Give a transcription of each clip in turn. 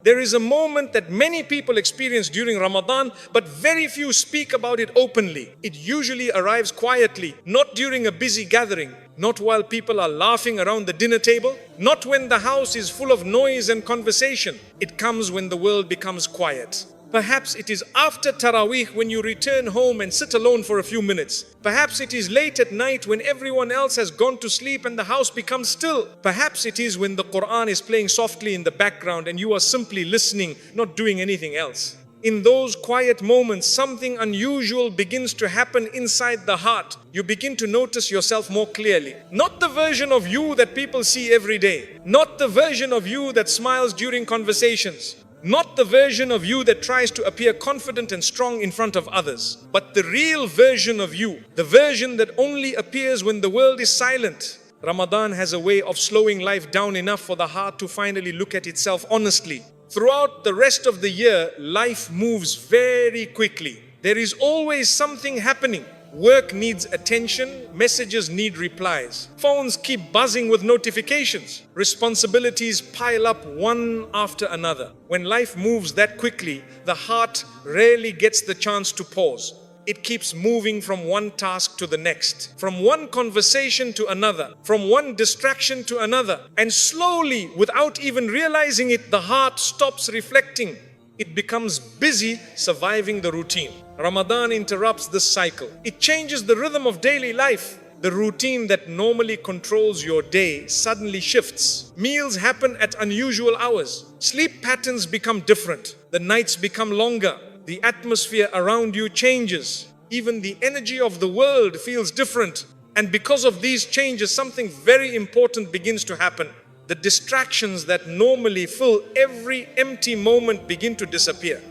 There is a moment that many people experience during Ramadan, but very few speak about it openly. It usually arrives quietly, not during a busy gathering, not while people are laughing around the dinner table, not when the house is full of noise and conversation. It comes when the world becomes quiet. Perhaps it is after Taraweeh when you return home and sit alone for a few minutes. Perhaps it is late at night when everyone else has gone to sleep and the house becomes still. Perhaps it is when the Quran is playing softly in the background and you are simply listening, not doing anything else. In those quiet moments, something unusual begins to happen inside the heart. You begin to notice yourself more clearly. Not the version of you that people see every day. Not the version of you that smiles during conversations. Not the version of you that tries to appear confident and strong in front of others, but the real version of you, the version that only appears when the world is silent. Ramadan has a way of slowing life down enough for the heart to finally look at itself honestly. Throughout the rest of the year, life moves very quickly. There is always something happening. Work needs attention, messages need replies. Phones keep buzzing with notifications. Responsibilities pile up one after another. When life moves that quickly, the heart rarely gets the chance to pause. It keeps moving from one task to the next, from one conversation to another, from one distraction to another. And slowly, without even realizing it, the heart stops reflecting. It becomes busy surviving the routine. Ramadan interrupts this cycle. It changes the rhythm of daily life. The routine that normally controls your day suddenly shifts. Meals happen at unusual hours. Sleep patterns become different. The nights become longer. The atmosphere around you changes. Even the energy of the world feels different. And because of these changes, something very important begins to happen. The distractions that normally fill every empty moment begin to disappear.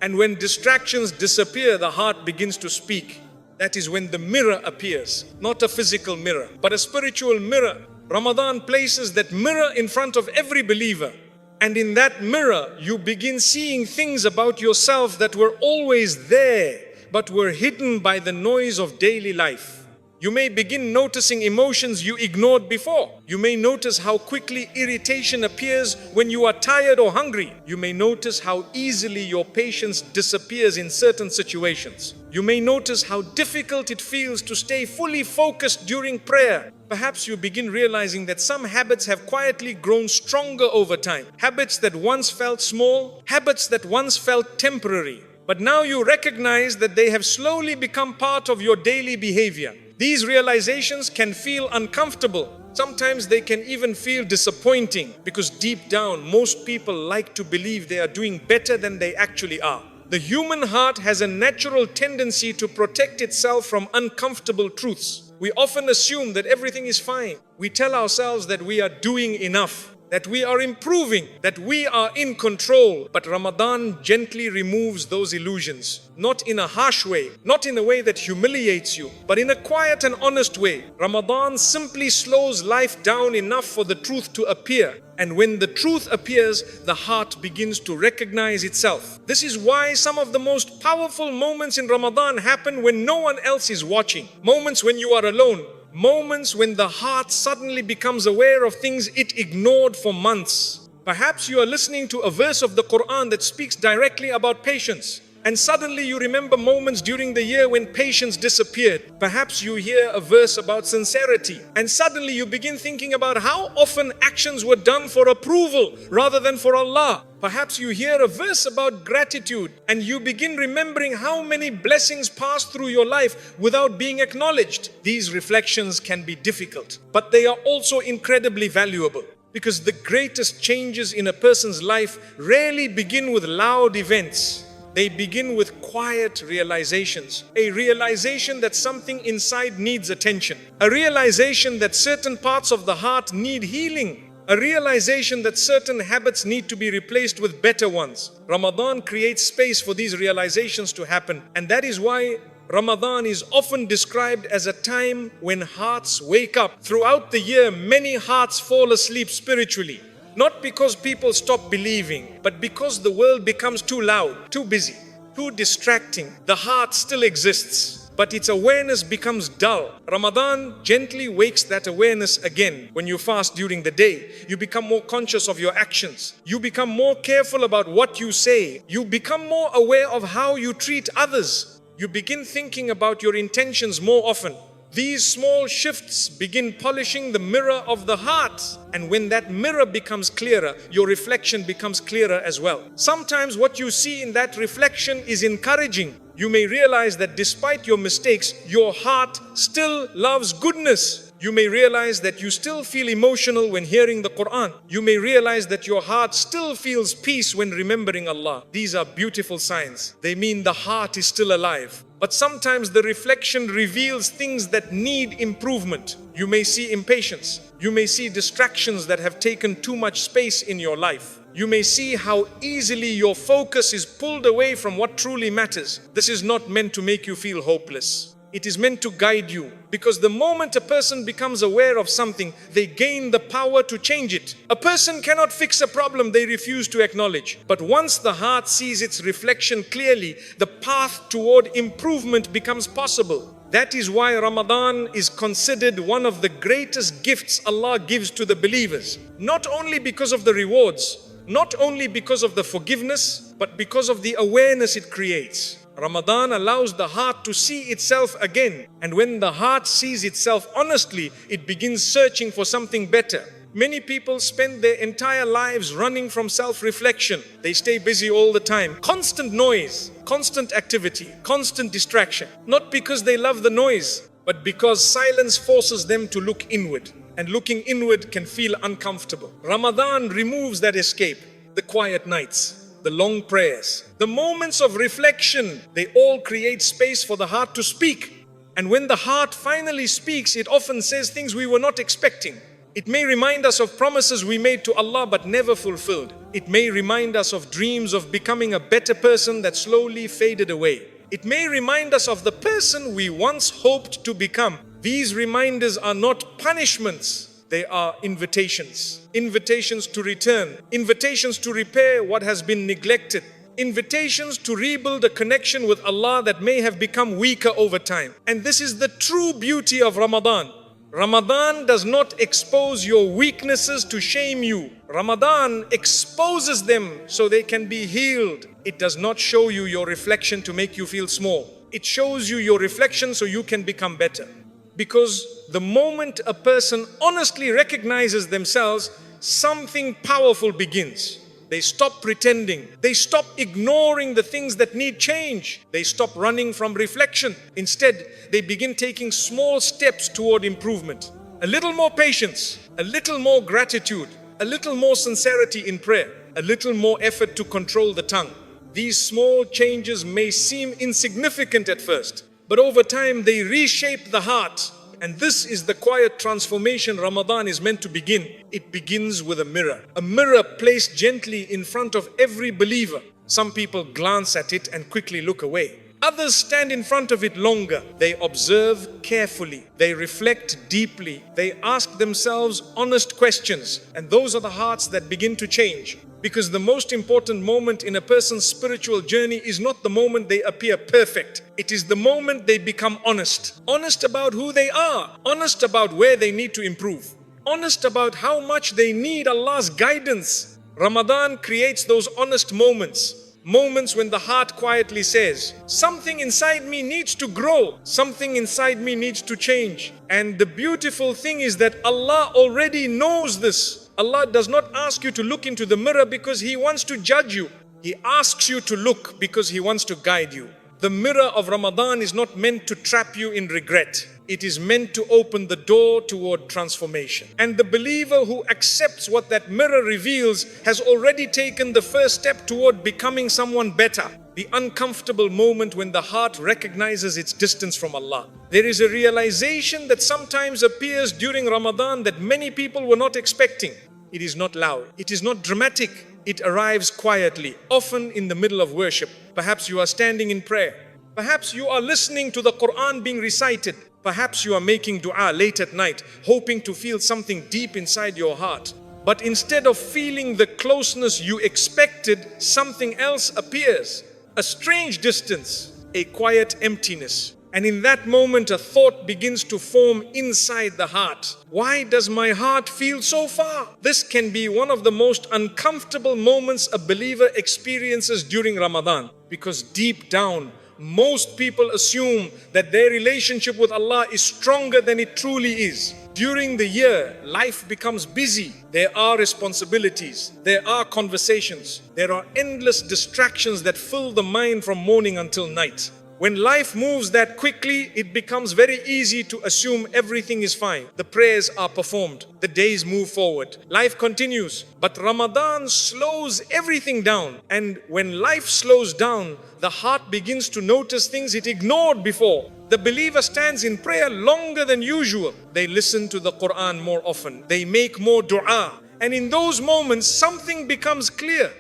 And when distractions disappear, the heart begins to speak. That is when the mirror appears. Not a physical mirror, but a spiritual mirror. Ramadan places that mirror in front of every believer. And in that mirror, you begin seeing things about yourself that were always there, but were hidden by the noise of daily life. You may begin noticing emotions you ignored before. You may notice how quickly irritation appears when you are tired or hungry. You may notice how easily your patience disappears in certain situations. You may notice how difficult it feels to stay fully focused during prayer. Perhaps you begin realizing that some habits have quietly grown stronger over time. Habits that once felt small, habits that once felt temporary. But now you recognize that they have slowly become part of your daily behavior. These realizations can feel uncomfortable. Sometimes they can even feel disappointing because deep down, most people like to believe they are doing better than they actually are. The human heart has a natural tendency to protect itself from uncomfortable truths. We often assume that everything is fine. We tell ourselves that we are doing enough, that we are improving, that we are in control. But Ramadan gently removes those illusions. Not in a harsh way, not in a way that humiliates you, but in a quiet and honest way. Ramadan simply slows life down enough for the truth to appear. And when the truth appears, the heart begins to recognize itself. This is why some of the most powerful moments in Ramadan happen when no one else is watching. Moments when you are alone. Moments when the heart suddenly becomes aware of things it ignored for months. Perhaps you are listening to a verse of the Quran that speaks directly about patience, and suddenly you remember moments during the year when patience disappeared. Perhaps you hear a verse about sincerity, and suddenly you begin thinking about how often actions were done for approval rather than for Allah. Perhaps you hear a verse about gratitude and you begin remembering how many blessings passed through your life without being acknowledged. These reflections can be difficult, but they are also incredibly valuable, because the greatest changes in a person's life rarely begin with loud events. They begin with quiet realizations. A realization that something inside needs attention. A realization that certain parts of the heart need healing. A realization that certain habits need to be replaced with better ones. Ramadan creates space for these realizations to happen. And that is why Ramadan is often described as a time when hearts wake up. Throughout the year, many hearts fall asleep spiritually. Not because people stop believing, but because the world becomes too loud, too busy, too distracting. The heart still exists, but its awareness becomes dull. Ramadan gently wakes that awareness again. When you fast during the day, you become more conscious of your actions. You become more careful about what you say. You become more aware of how you treat others. You begin thinking about your intentions more often. These small shifts begin polishing the mirror of the heart. And when that mirror becomes clearer, your reflection becomes clearer as well. Sometimes what you see in that reflection is encouraging. You may realize that despite your mistakes, your heart still loves goodness. You may realize that you still feel emotional when hearing the Quran. You may realize that your heart still feels peace when remembering Allah. These are beautiful signs. They mean the heart is still alive. But sometimes the reflection reveals things that need improvement. You may see impatience. You may see distractions that have taken too much space in your life. You may see how easily your focus is pulled away from what truly matters. This is not meant to make you feel hopeless. It is meant to guide you, because the moment a person becomes aware of something, they gain the power to change it. A person cannot fix a problem they refuse to acknowledge. But once the heart sees its reflection clearly, the path toward improvement becomes possible. That is why Ramadan is considered one of the greatest gifts Allah gives to the believers. Not only because of the rewards, not only because of the forgiveness, but because of the awareness it creates. Ramadan allows the heart to see itself again. And when the heart sees itself honestly, it begins searching for something better. Many people spend their entire lives running from self-reflection. They stay busy all the time. Constant noise, constant activity, constant distraction. Not because they love the noise, but because silence forces them to look inward. And looking inward can feel uncomfortable. Ramadan removes that escape. The quiet nights, the long prayers, the moments of reflection, they all create space for the heart to speak. And when the heart finally speaks, it often says things we were not expecting. It may remind us of promises we made to Allah but never fulfilled. It may remind us of dreams of becoming a better person that slowly faded away. It may remind us of the person we once hoped to become. These reminders are not punishments. They are invitations. Invitations to return. Invitations to repair what has been neglected. Invitations to rebuild a connection with Allah that may have become weaker over time. And this is the true beauty of Ramadan. Ramadan does not expose your weaknesses to shame you. Ramadan exposes them so they can be healed. It does not show you your reflection to make you feel small. It shows you your reflection so you can become better. Because the moment a person honestly recognizes themselves, something powerful begins. They stop pretending. They stop ignoring the things that need change. They stop running from reflection. Instead, they begin taking small steps toward improvement. A little more patience, a little more gratitude, a little more sincerity in prayer, a little more effort to control the tongue. These small changes may seem insignificant at first, but over time they reshape the heart. And this is the quiet transformation Ramadan is meant to begin. It begins with a mirror placed gently in front of every believer. Some people glance at it and quickly look away. Others stand in front of it longer. They observe carefully. They reflect deeply. They ask themselves honest questions. And those are the hearts that begin to change. Because the most important moment in a person's spiritual journey is not the moment they appear perfect. It is the moment they become honest. Honest about who they are. Honest about where they need to improve. Honest about how much they need Allah's guidance. Ramadan creates those honest moments. Moments when the heart quietly says, something inside me needs to grow. Something inside me needs to change. And the beautiful thing is that Allah already knows this. Allah does not ask you to look into the mirror because He wants to judge you. He asks you to look because He wants to guide you. The mirror of Ramadan is not meant to trap you in regret. It is meant to open the door toward transformation. And the believer who accepts what that mirror reveals has already taken the first step toward becoming someone better. The uncomfortable moment when the heart recognizes its distance from Allah. There is a realization that sometimes appears during Ramadan that many people were not expecting. It is not loud. It is not dramatic. It arrives quietly, often in the middle of worship. Perhaps you are standing in prayer. Perhaps you are listening to the Quran being recited. Perhaps you are making dua late at night, hoping to feel something deep inside your heart. But instead of feeling the closeness you expected, something else appears. A strange distance, a quiet emptiness. And in that moment, a thought begins to form inside the heart. Why does my heart feel so far? This can be one of the most uncomfortable moments a believer experiences during Ramadan, because deep down, most people assume that their relationship with Allah is stronger than it truly is. During the year, life becomes busy. There are responsibilities. There are conversations. There are endless distractions that fill the mind from morning until night. When life moves that quickly, it becomes very easy to assume everything is fine. The prayers are performed. The days move forward. Life continues. But Ramadan slows everything down. And when life slows down, the heart begins to notice things it ignored before. The believer stands in prayer longer than usual. They listen to the Quran more often. They make more dua. And in those moments, something becomes clear.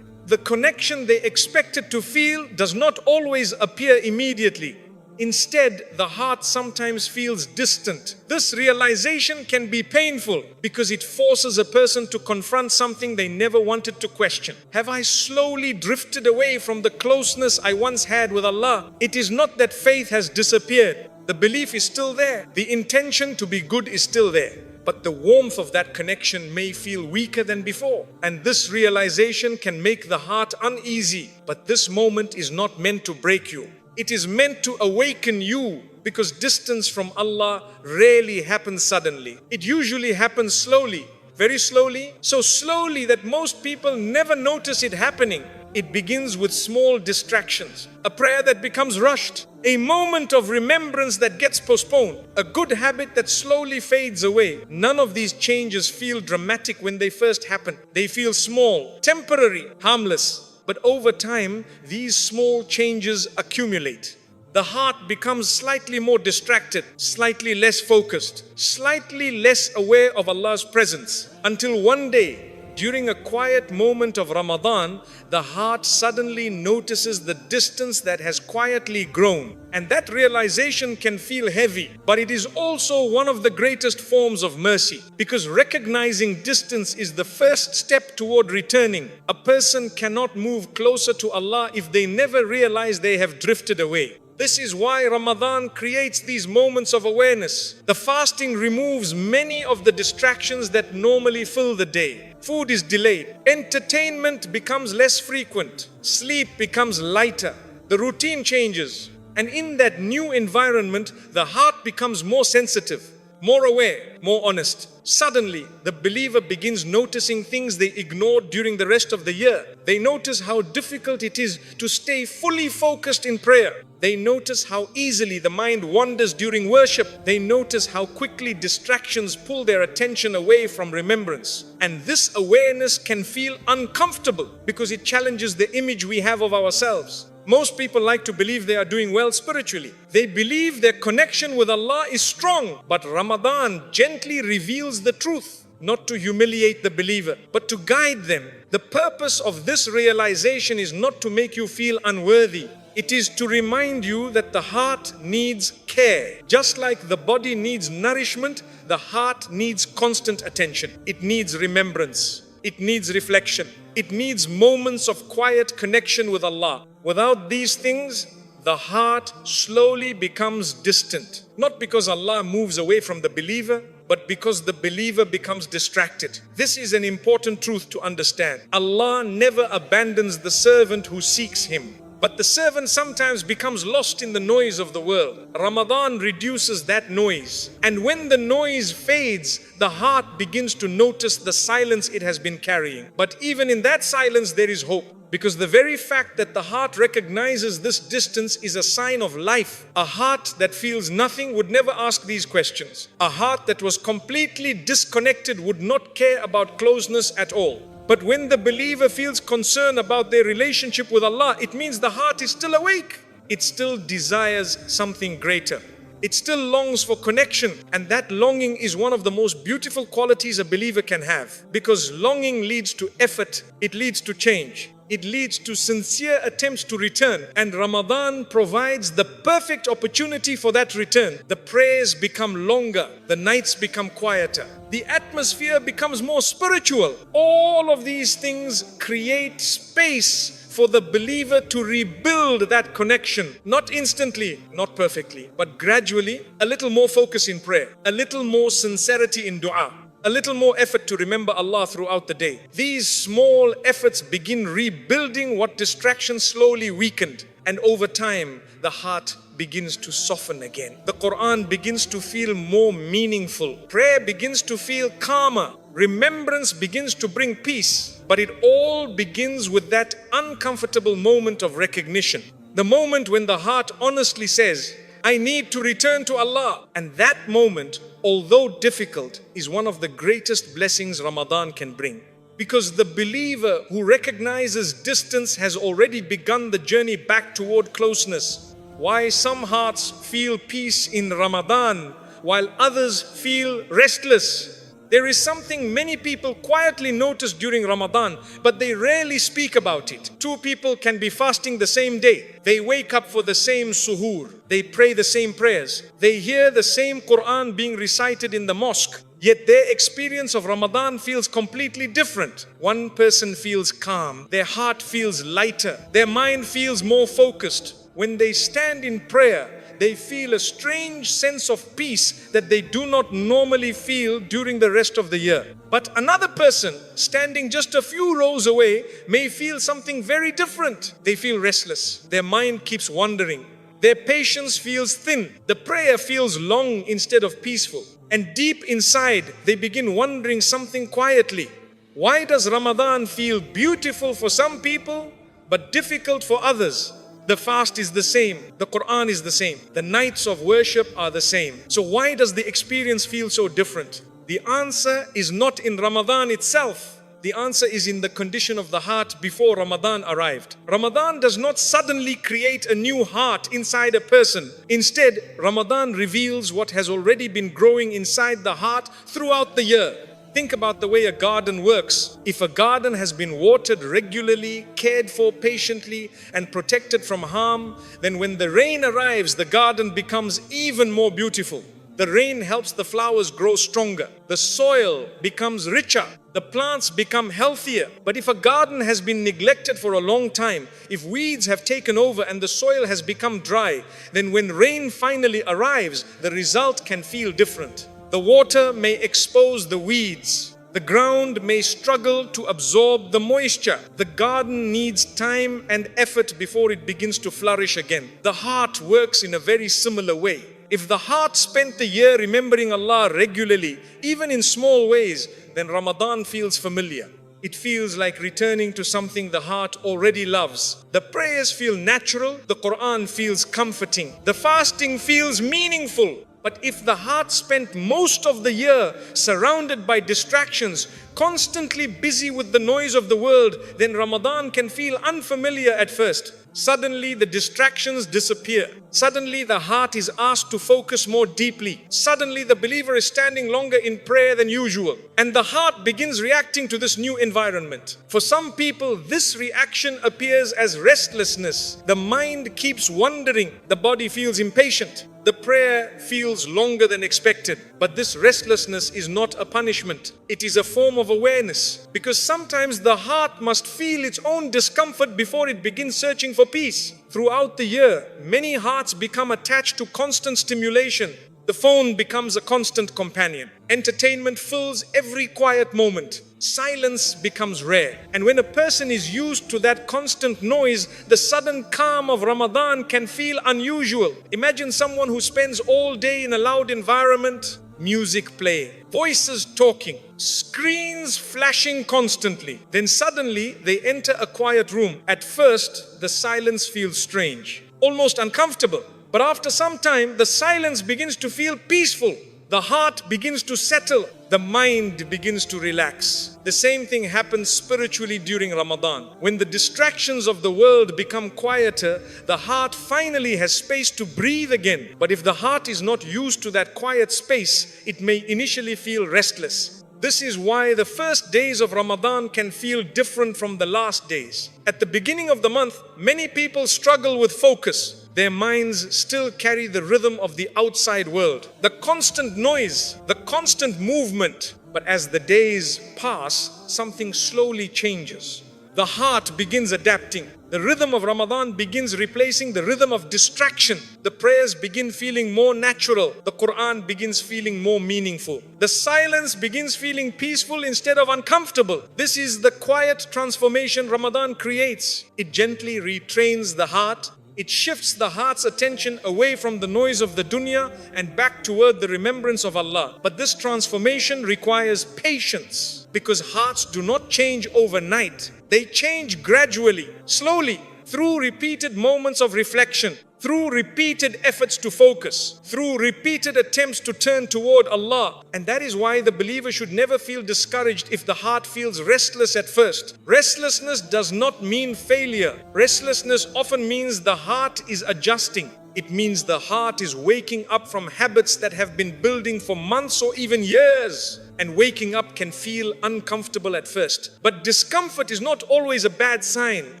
The connection they expected to feel does not always appear immediately. Instead, the heart sometimes feels distant. This realization can be painful because it forces a person to confront something they never wanted to question. Have I slowly drifted away from the closeness I once had with Allah? It is not that faith has disappeared. The belief is still there. The intention to be good is still there. But the warmth of that connection may feel weaker than before. And this realization can make the heart uneasy. But this moment is not meant to break you. It is meant to awaken you, because distance from Allah rarely happens suddenly. It usually happens slowly, very slowly, so slowly that most people never notice it happening. It begins with small distractions, a prayer that becomes rushed, a moment of remembrance that gets postponed, a good habit that slowly fades away. None of these changes feel dramatic when they first happen. They feel small, temporary, harmless. But over time, these small changes accumulate. The heart becomes slightly more distracted, slightly less focused, slightly less aware of Allah's presence, until one day, during a quiet moment of Ramadan, the heart suddenly notices the distance that has quietly grown. And that realization can feel heavy, but it is also one of the greatest forms of mercy, because recognizing distance is the first step toward returning. A person cannot move closer to Allah if they never realize they have drifted away. This is why Ramadan creates these moments of awareness. The fasting removes many of the distractions that normally fill the day. Food is delayed. Entertainment becomes less frequent. Sleep becomes lighter. The routine changes. And in that new environment, the heart becomes more sensitive, more aware, more honest. Suddenly, the believer begins noticing things they ignored during the rest of the year. They notice how difficult it is to stay fully focused in prayer. They notice how easily the mind wanders during worship. They notice how quickly distractions pull their attention away from remembrance. And this awareness can feel uncomfortable because it challenges the image we have of ourselves. Most people like to believe they are doing well spiritually. They believe their connection with Allah is strong. But Ramadan gently reveals the truth, not to humiliate the believer, but to guide them. The purpose of this realization is not to make you feel unworthy. It is to remind you that the heart needs care. Just like the body needs nourishment, the heart needs constant attention. It needs remembrance. It needs reflection. It needs moments of quiet connection with Allah. Without these things, the heart slowly becomes distant. Not because Allah moves away from the believer, but because the believer becomes distracted. This is an important truth to understand. Allah never abandons the servant who seeks Him. But the servant sometimes becomes lost in the noise of the world. Ramadan reduces that noise. And when the noise fades, the heart begins to notice the silence it has been carrying. But even in that silence, there is hope. Because the very fact that the heart recognizes this distance is a sign of life. A heart that feels nothing would never ask these questions. A heart that was completely disconnected would not care about closeness at all. But when the believer feels concern about their relationship with Allah, it means the heart is still awake. It still desires something greater. It still longs for connection. And that longing is one of the most beautiful qualities a believer can have. Because longing leads to effort. It leads to change. It leads to sincere attempts to return. And Ramadan provides the perfect opportunity for that return. The prayers become longer. The nights become quieter. The atmosphere becomes more spiritual. All of these things create space for the believer to rebuild that connection, not instantly, not perfectly, but gradually, a little more focus in prayer, a little more sincerity in dua, a little more effort to remember Allah throughout the day. These small efforts begin rebuilding what distractions slowly weakened, and over time, the heart begins to soften again. The Quran begins to feel more meaningful. Prayer begins to feel calmer. Remembrance begins to bring peace. But it all begins with that uncomfortable moment of recognition. The moment when the heart honestly says, I need to return to Allah. And that moment, although difficult, is one of the greatest blessings Ramadan can bring. Because the believer who recognizes distance has already begun the journey back toward closeness. Why some hearts feel peace in Ramadan while others feel restless. There is something many people quietly notice during Ramadan, but they rarely speak about it. Two people can be fasting the same day. They wake up for the same suhoor. They pray the same prayers. They hear the same Quran being recited in the mosque. Yet their experience of Ramadan feels completely different. One person feels calm. Their heart feels lighter. Their mind feels more focused. When they stand in prayer, they feel a strange sense of peace that they do not normally feel during the rest of the year. But another person standing just a few rows away may feel something very different. They feel restless. Their mind keeps wandering. Their patience feels thin. The prayer feels long instead of peaceful. And deep inside, they begin wondering something quietly. Why does Ramadan feel beautiful for some people, but difficult for others? The fast is the same. The Quran is the same. The nights of worship are the same. So why does the experience feel so different? The answer is not in Ramadan itself. The answer is in the condition of the heart before Ramadan arrived. Ramadan does not suddenly create a new heart inside a person. Instead, Ramadan reveals what has already been growing inside the heart throughout the year. Think about the way a garden works. If a garden has been watered regularly, cared for patiently, and protected from harm, then when the rain arrives, the garden becomes even more beautiful. The rain helps the flowers grow stronger. The soil becomes richer. The plants become healthier. But if a garden has been neglected for a long time, if weeds have taken over and the soil has become dry, then when rain finally arrives, the result can feel different. The water may expose the weeds. The ground may struggle to absorb the moisture. The garden needs time and effort before it begins to flourish again. The heart works in a very similar way. If the heart spent the year remembering Allah regularly, even in small ways, then Ramadan feels familiar. It feels like returning to something the heart already loves. The prayers feel natural. The Quran feels comforting. The fasting feels meaningful. But if the heart spent most of the year surrounded by distractions, constantly busy with the noise of the world, then Ramadan can feel unfamiliar at first. Suddenly the distractions disappear. Suddenly the heart is asked to focus more deeply. Suddenly the believer is standing longer in prayer than usual. And the heart begins reacting to this new environment. For some people, this reaction appears as restlessness. The mind keeps wandering. The body feels impatient. The prayer feels longer than expected. But this restlessness is not a punishment. It is a form of awareness. Because sometimes the heart must feel its own discomfort before it begins searching for peace. Throughout the year, many hearts become attached to constant stimulation. The phone becomes a constant companion. Entertainment fills every quiet moment. Silence becomes rare. And when a person is used to that constant noise, the sudden calm of Ramadan can feel unusual. Imagine someone who spends all day in a loud environment, music playing, voices talking, screens flashing constantly. Then suddenly they enter a quiet room. At first, the silence feels strange, almost uncomfortable. But after some time, the silence begins to feel peaceful. The heart begins to settle. The mind begins to relax. The same thing happens spiritually during Ramadan. When the distractions of the world become quieter, the heart finally has space to breathe again. But if the heart is not used to that quiet space, it may initially feel restless. This is why the first days of Ramadan can feel different from the last days. At the beginning of the month, many people struggle with focus. Their minds still carry the rhythm of the outside world, the constant noise, the constant movement. But as the days pass, something slowly changes. The heart begins adapting. The rhythm of Ramadan begins replacing the rhythm of distraction. The prayers begin feeling more natural. The Quran begins feeling more meaningful. The silence begins feeling peaceful instead of uncomfortable. This is the quiet transformation Ramadan creates. It gently retrains the heart. It shifts the heart's attention away from the noise of the dunya and back toward the remembrance of Allah. But this transformation requires patience, because hearts do not change overnight. They change gradually, slowly, through repeated moments of reflection, through repeated efforts to focus, through repeated attempts to turn toward Allah. And that is why the believer should never feel discouraged if the heart feels restless at first. Restlessness does not mean failure. Restlessness often means the heart is adjusting. It means the heart is waking up from habits that have been building for months or even years. And waking up can feel uncomfortable at first. But discomfort is not always a bad sign.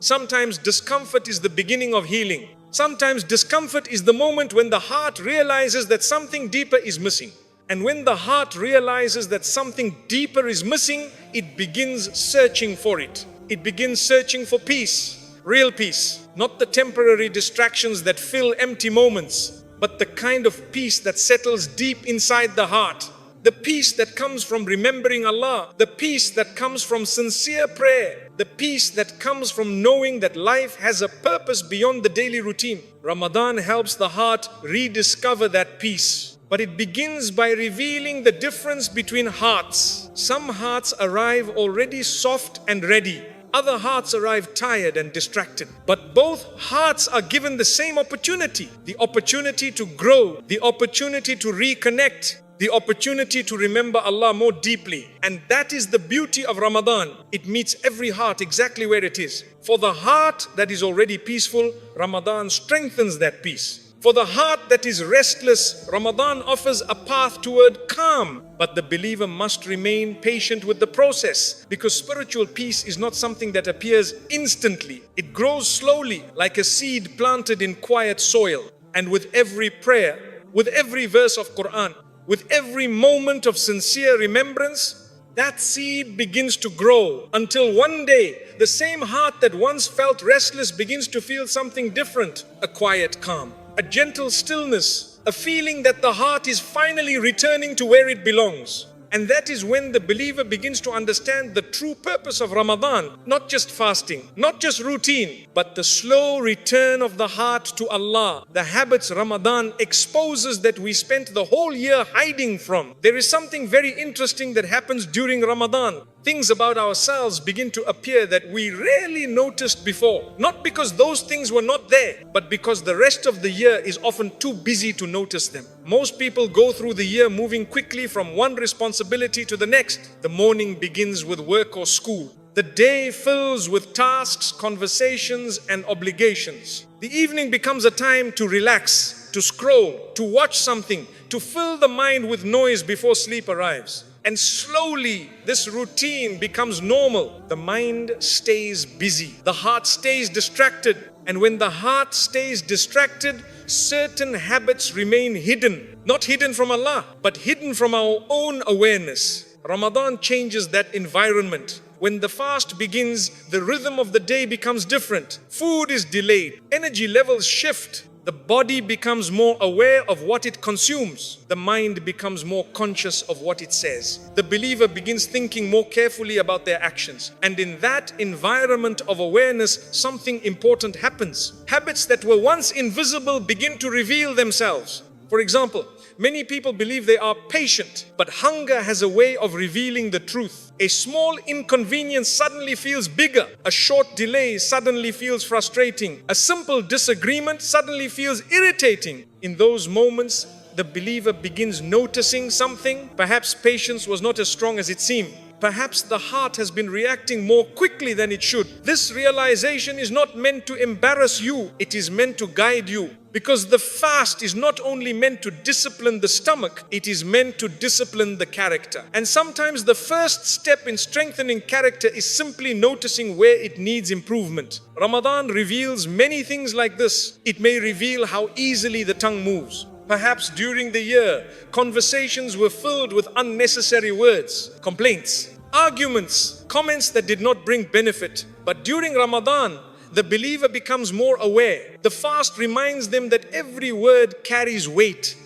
Sometimes discomfort is the beginning of healing. Sometimes discomfort is the moment when the heart realizes that something deeper is missing. And when the heart realizes that something deeper is missing, it begins searching for it. It begins searching for peace, real peace, not the temporary distractions that fill empty moments, but the kind of peace that settles deep inside the heart. The peace that comes from remembering Allah, the peace that comes from sincere prayer, the peace that comes from knowing that life has a purpose beyond the daily routine. Ramadan helps the heart rediscover that peace. But it begins by revealing the difference between hearts. Some hearts arrive already soft and ready. Other hearts arrive tired and distracted. But both hearts are given the same opportunity. The opportunity to grow, the opportunity to reconnect, the opportunity to remember Allah more deeply. And that is the beauty of Ramadan. It meets every heart exactly where it is. For the heart that is already peaceful, Ramadan strengthens that peace. For the heart that is restless, Ramadan offers a path toward calm. But the believer must remain patient with the process, because spiritual peace is not something that appears instantly. It grows slowly, like a seed planted in quiet soil. And with every prayer, with every verse of Quran, with every moment of sincere remembrance, that seed begins to grow until one day, the same heart that once felt restless begins to feel something different. A quiet calm, a gentle stillness, a feeling that the heart is finally returning to where it belongs. And that is when the believer begins to understand the true purpose of Ramadan. Not just fasting, not just routine, but the slow return of the heart to Allah. The habits Ramadan exposes that we spent the whole year hiding from. There is something very interesting that happens during Ramadan. Things about ourselves begin to appear that we rarely noticed before. Not because those things were not there, but because the rest of the year is often too busy to notice them. Most people go through the year moving quickly from one responsibility to the next. The morning begins with work or school. The day fills with tasks, conversations, and obligations. The evening becomes a time to relax, to scroll, to watch something, to fill the mind with noise before sleep arrives. And slowly, this routine becomes normal. The mind stays busy. The heart stays distracted. And when the heart stays distracted, certain habits remain hidden. Not hidden from Allah, but hidden from our own awareness. Ramadan changes that environment. When the fast begins, the rhythm of the day becomes different. Food is delayed. Energy levels shift. The body becomes more aware of what it consumes. The mind becomes more conscious of what it says. The believer begins thinking more carefully about their actions. And in that environment of awareness, something important happens. Habits that were once invisible begin to reveal themselves. For example, many people believe they are patient, but hunger has a way of revealing the truth. A small inconvenience suddenly feels bigger. A short delay suddenly feels frustrating. A simple disagreement suddenly feels irritating. In those moments, the believer begins noticing something. Perhaps patience was not as strong as it seemed. Perhaps the heart has been reacting more quickly than it should. This realization is not meant to embarrass you. It is meant to guide you. Because the fast is not only meant to discipline the stomach, it is meant to discipline the character. And sometimes the first step in strengthening character is simply noticing where it needs improvement. Ramadan reveals many things like this. It may reveal how easily the tongue moves. Perhaps during the year, conversations were filled with unnecessary words, complaints, arguments, comments that did not bring benefit. But during Ramadan, the believer becomes more aware. The fast reminds them that every word carries weight.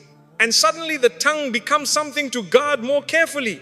And suddenly the tongue becomes something to guard more carefully.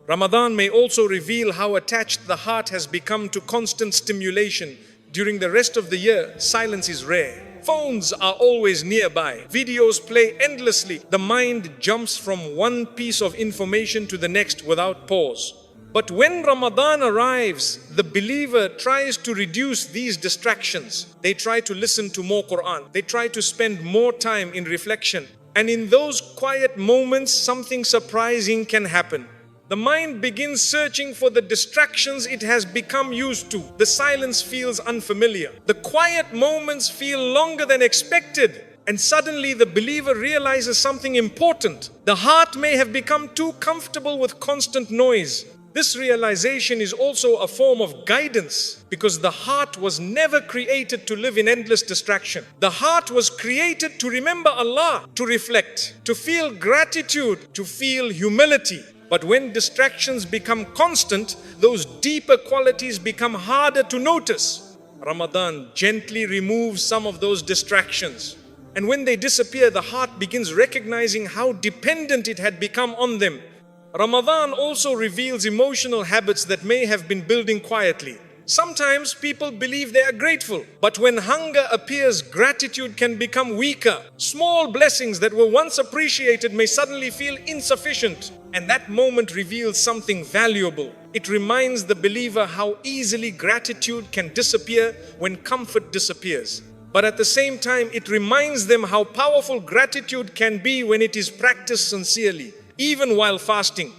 Ramadan may also reveal how attached the heart has become to constant stimulation. During the rest of the year, silence is rare. Phones are always nearby. Videos play endlessly. The mind jumps from one piece of information to the next without pause. But when Ramadan arrives, the believer tries to reduce these distractions. They try to listen to more Quran. They try to spend more time in reflection. And in those quiet moments, something surprising can happen. The mind begins searching for the distractions it has become used to. The silence feels unfamiliar. The quiet moments feel longer than expected. And suddenly the believer realizes something important. The heart may have become too comfortable with constant noise. This realization is also a form of guidance, because the heart was never created to live in endless distraction. The heart was created to remember Allah, to reflect, to feel gratitude, to feel humility. But when distractions become constant, those deeper qualities become harder to notice. Ramadan gently removes some of those distractions. And when they disappear, the heart begins recognizing how dependent it had become on them. Ramadan also reveals emotional habits that may have been building quietly. Sometimes people believe they are grateful, but when hunger appears, gratitude can become weaker. Small blessings that were once appreciated may suddenly feel insufficient, and that moment reveals something valuable. It reminds the believer how easily gratitude can disappear when comfort disappears. But at the same time, it reminds them how powerful gratitude can be when it is practiced sincerely. Even while fasting,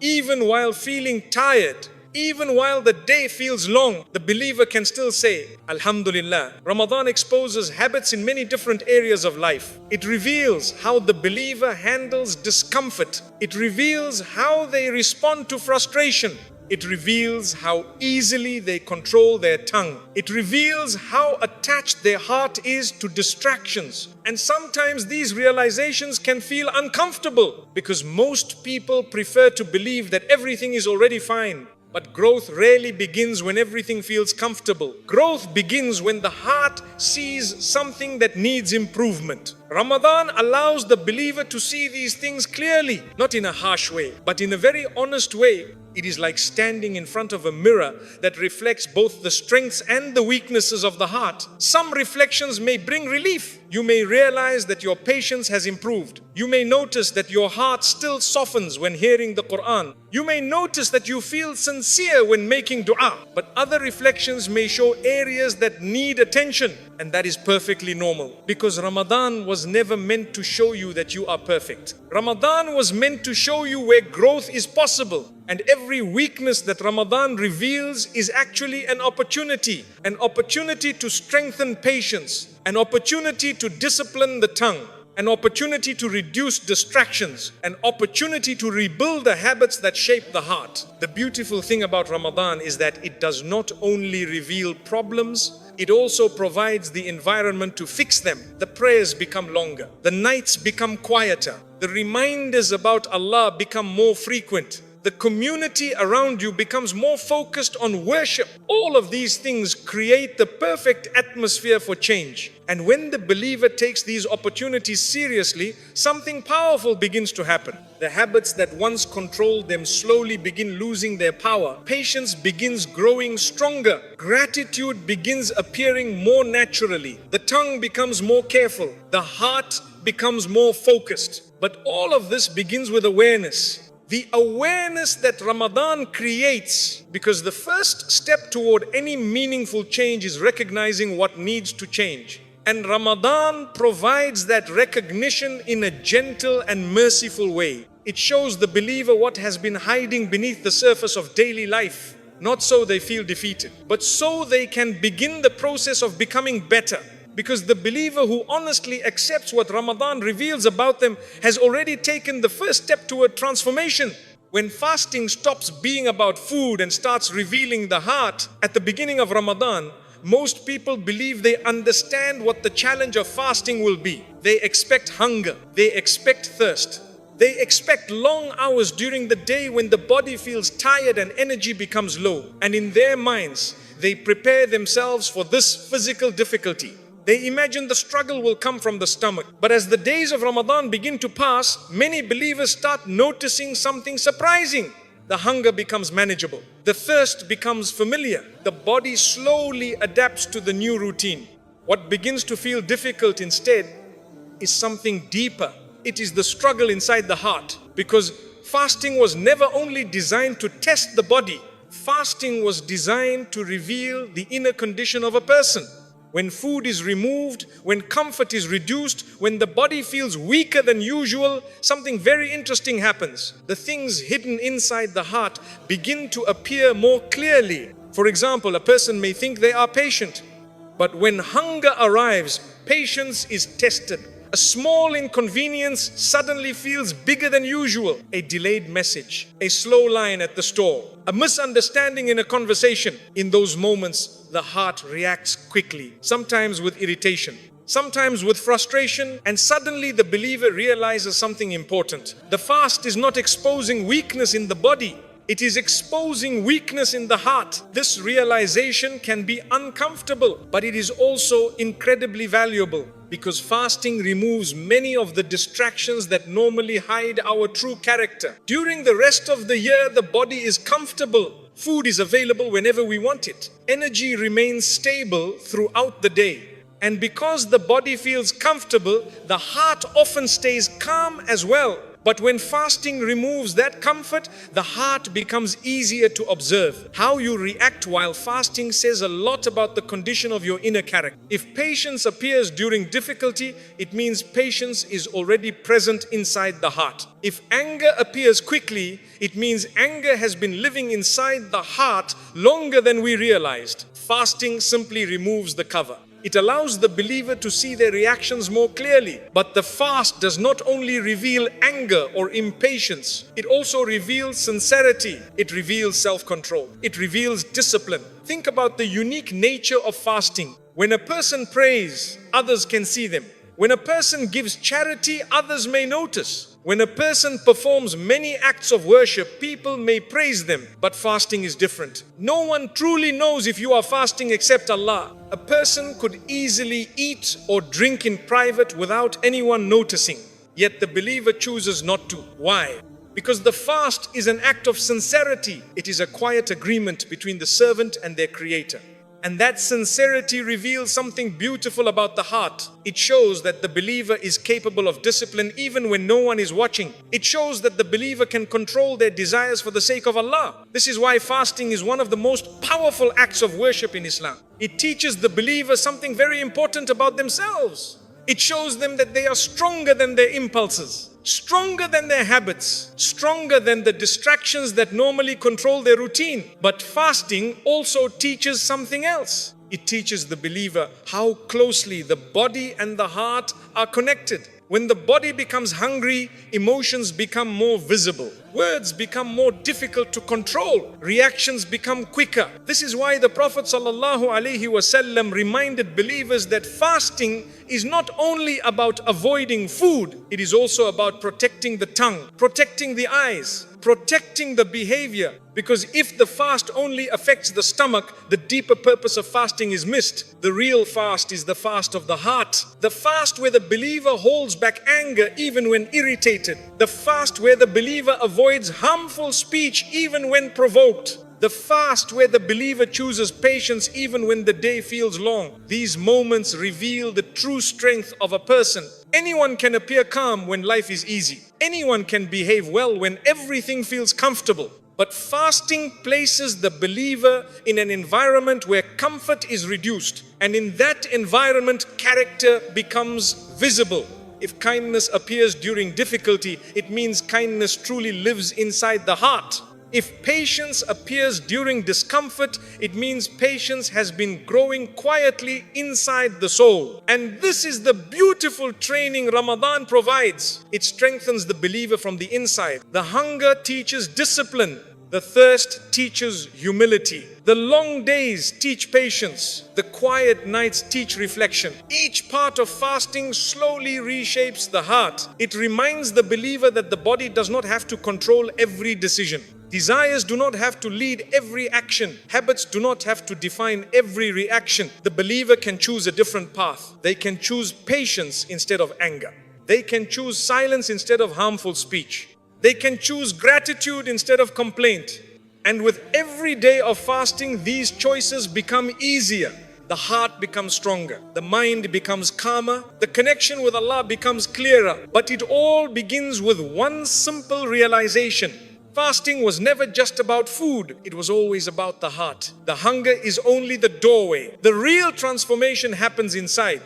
even while feeling tired, even while the day feels long, the believer can still say, Alhamdulillah. Ramadan exposes habits in many different areas of life. It reveals how the believer handles discomfort. It reveals how they respond to frustration. It reveals how easily they control their tongue. It reveals how attached their heart is to distractions. And sometimes these realizations can feel uncomfortable, because most people prefer to believe that everything is already fine. But growth rarely begins when everything feels comfortable. Growth begins when the heart sees something that needs improvement. Ramadan allows the believer to see these things clearly, not in a harsh way, but in a very honest way. It is like standing in front of a mirror that reflects both the strengths and the weaknesses of the heart. Some reflections may bring relief. You may realize that your patience has improved. You may notice that your heart still softens when hearing the Quran. You may notice that you feel sincere when making dua. But other reflections may show areas that need attention, and that is perfectly normal, because Ramadan was never meant to show you that you are perfect. Ramadan was meant to show you where growth is possible. And every weakness that Ramadan reveals is actually an opportunity to strengthen patience, an opportunity to discipline the tongue, an opportunity to reduce distractions, an opportunity to rebuild the habits that shape the heart. The beautiful thing about Ramadan is that it does not only reveal problems, it also provides the environment to fix them. The prayers become longer, the nights become quieter, the reminders about Allah become more frequent. The community around you becomes more focused on worship. All of these things create the perfect atmosphere for change. And when the believer takes these opportunities seriously, something powerful begins to happen. The habits that once controlled them slowly begin losing their power. Patience begins growing stronger. Gratitude begins appearing more naturally. The tongue becomes more careful. The heart becomes more focused. But all of this begins with awareness. The awareness that Ramadan creates, because the first step toward any meaningful change is recognizing what needs to change. And Ramadan provides that recognition in a gentle and merciful way. It shows the believer what has been hiding beneath the surface of daily life, not so they feel defeated, but so they can begin the process of becoming better. Because the believer who honestly accepts what Ramadan reveals about them has already taken the first step toward transformation. When fasting stops being about food and starts revealing the heart at the beginning of Ramadan, most people believe they understand what the challenge of fasting will be. They expect hunger. They expect thirst. They expect long hours during the day when the body feels tired and energy becomes low. And in their minds, they prepare themselves for this physical difficulty. They imagine the struggle will come from the stomach. But as the days of Ramadan begin to pass, many believers start noticing something surprising. The hunger becomes manageable. The thirst becomes familiar. The body slowly adapts to the new routine. What begins to feel difficult instead is something deeper. It is the struggle inside the heart. Because fasting was never only designed to test the body. Fasting was designed to reveal the inner condition of a person. When food is removed, when comfort is reduced, when the body feels weaker than usual, something very interesting happens. The things hidden inside the heart begin to appear more clearly. For example, a person may think they are patient, but when hunger arrives, patience is tested. A small inconvenience suddenly feels bigger than usual. A delayed message, a slow line at the store, a misunderstanding in a conversation. In those moments, the heart reacts quickly, sometimes with irritation, sometimes with frustration, and suddenly the believer realizes something important. The fast is not exposing weakness in the body. It is exposing weakness in the heart. This realization can be uncomfortable, but it is also incredibly valuable because fasting removes many of the distractions that normally hide our true character. During the rest of the year, the body is comfortable. Food is available whenever we want it. Energy remains stable throughout the day. And because the body feels comfortable, the heart often stays calm as well. But when fasting removes that comfort, the heart becomes easier to observe. How you react while fasting says a lot about the condition of your inner character. If patience appears during difficulty, it means patience is already present inside the heart. If anger appears quickly, it means anger has been living inside the heart longer than we realized. Fasting simply removes the cover. It allows the believer to see their reactions more clearly. But the fast does not only reveal anger or impatience, it also reveals sincerity. It reveals self-control. It reveals discipline. Think about the unique nature of fasting. When a person prays, others can see them. When a person gives charity, others may notice. When a person performs many acts of worship, people may praise them. But fasting is different. No one truly knows if you are fasting except Allah. A person could easily eat or drink in private without anyone noticing. Yet the believer chooses not to. Why? Because the fast is an act of sincerity. It is a quiet agreement between the servant and their Creator. And that sincerity reveals something beautiful about the heart. It shows that the believer is capable of discipline even when no one is watching. It shows that the believer can control their desires for the sake of Allah. This is why fasting is one of the most powerful acts of worship in Islam. It teaches the believer something very important about themselves. It shows them that they are stronger than their impulses, stronger than their habits, stronger than the distractions that normally control their routine. But fasting also teaches something else. It teaches the believer how closely the body and the heart are connected. When the body becomes hungry, emotions become more visible. Words become more difficult to control. Reactions become quicker. This is why the Prophet ﷺ reminded believers that fasting is not only about avoiding food, it is also about protecting the tongue, protecting the eyes, protecting the behavior. Because if the fast only affects the stomach, the deeper purpose of fasting is missed. The real fast is the fast of the heart. The fast where the believer holds back anger even when irritated. The fast where the believer avoids harmful speech even when provoked. The fast where the believer chooses patience even when the day feels long. These moments reveal the true strength of a person. Anyone can appear calm when life is easy. Anyone can behave well when everything feels comfortable. But fasting places the believer in an environment where comfort is reduced. And in that environment, character becomes visible. If kindness appears during difficulty, it means kindness truly lives inside the heart. If patience appears during discomfort, it means patience has been growing quietly inside the soul. And this is the beautiful training Ramadan provides. It strengthens the believer from the inside. The hunger teaches discipline. The thirst teaches humility. The long days teach patience. The quiet nights teach reflection. Each part of fasting slowly reshapes the heart. It reminds the believer that the body does not have to control every decision. Desires do not have to lead every action. Habits do not have to define every reaction. The believer can choose a different path. They can choose patience instead of anger. They can choose silence instead of harmful speech. They can choose gratitude instead of complaint. And with every day of fasting, these choices become easier. The heart becomes stronger. The mind becomes calmer. The connection with Allah becomes clearer. But it all begins with one simple realization. Fasting was never just about food. It was always about the heart. The hunger is only the doorway. The real transformation happens inside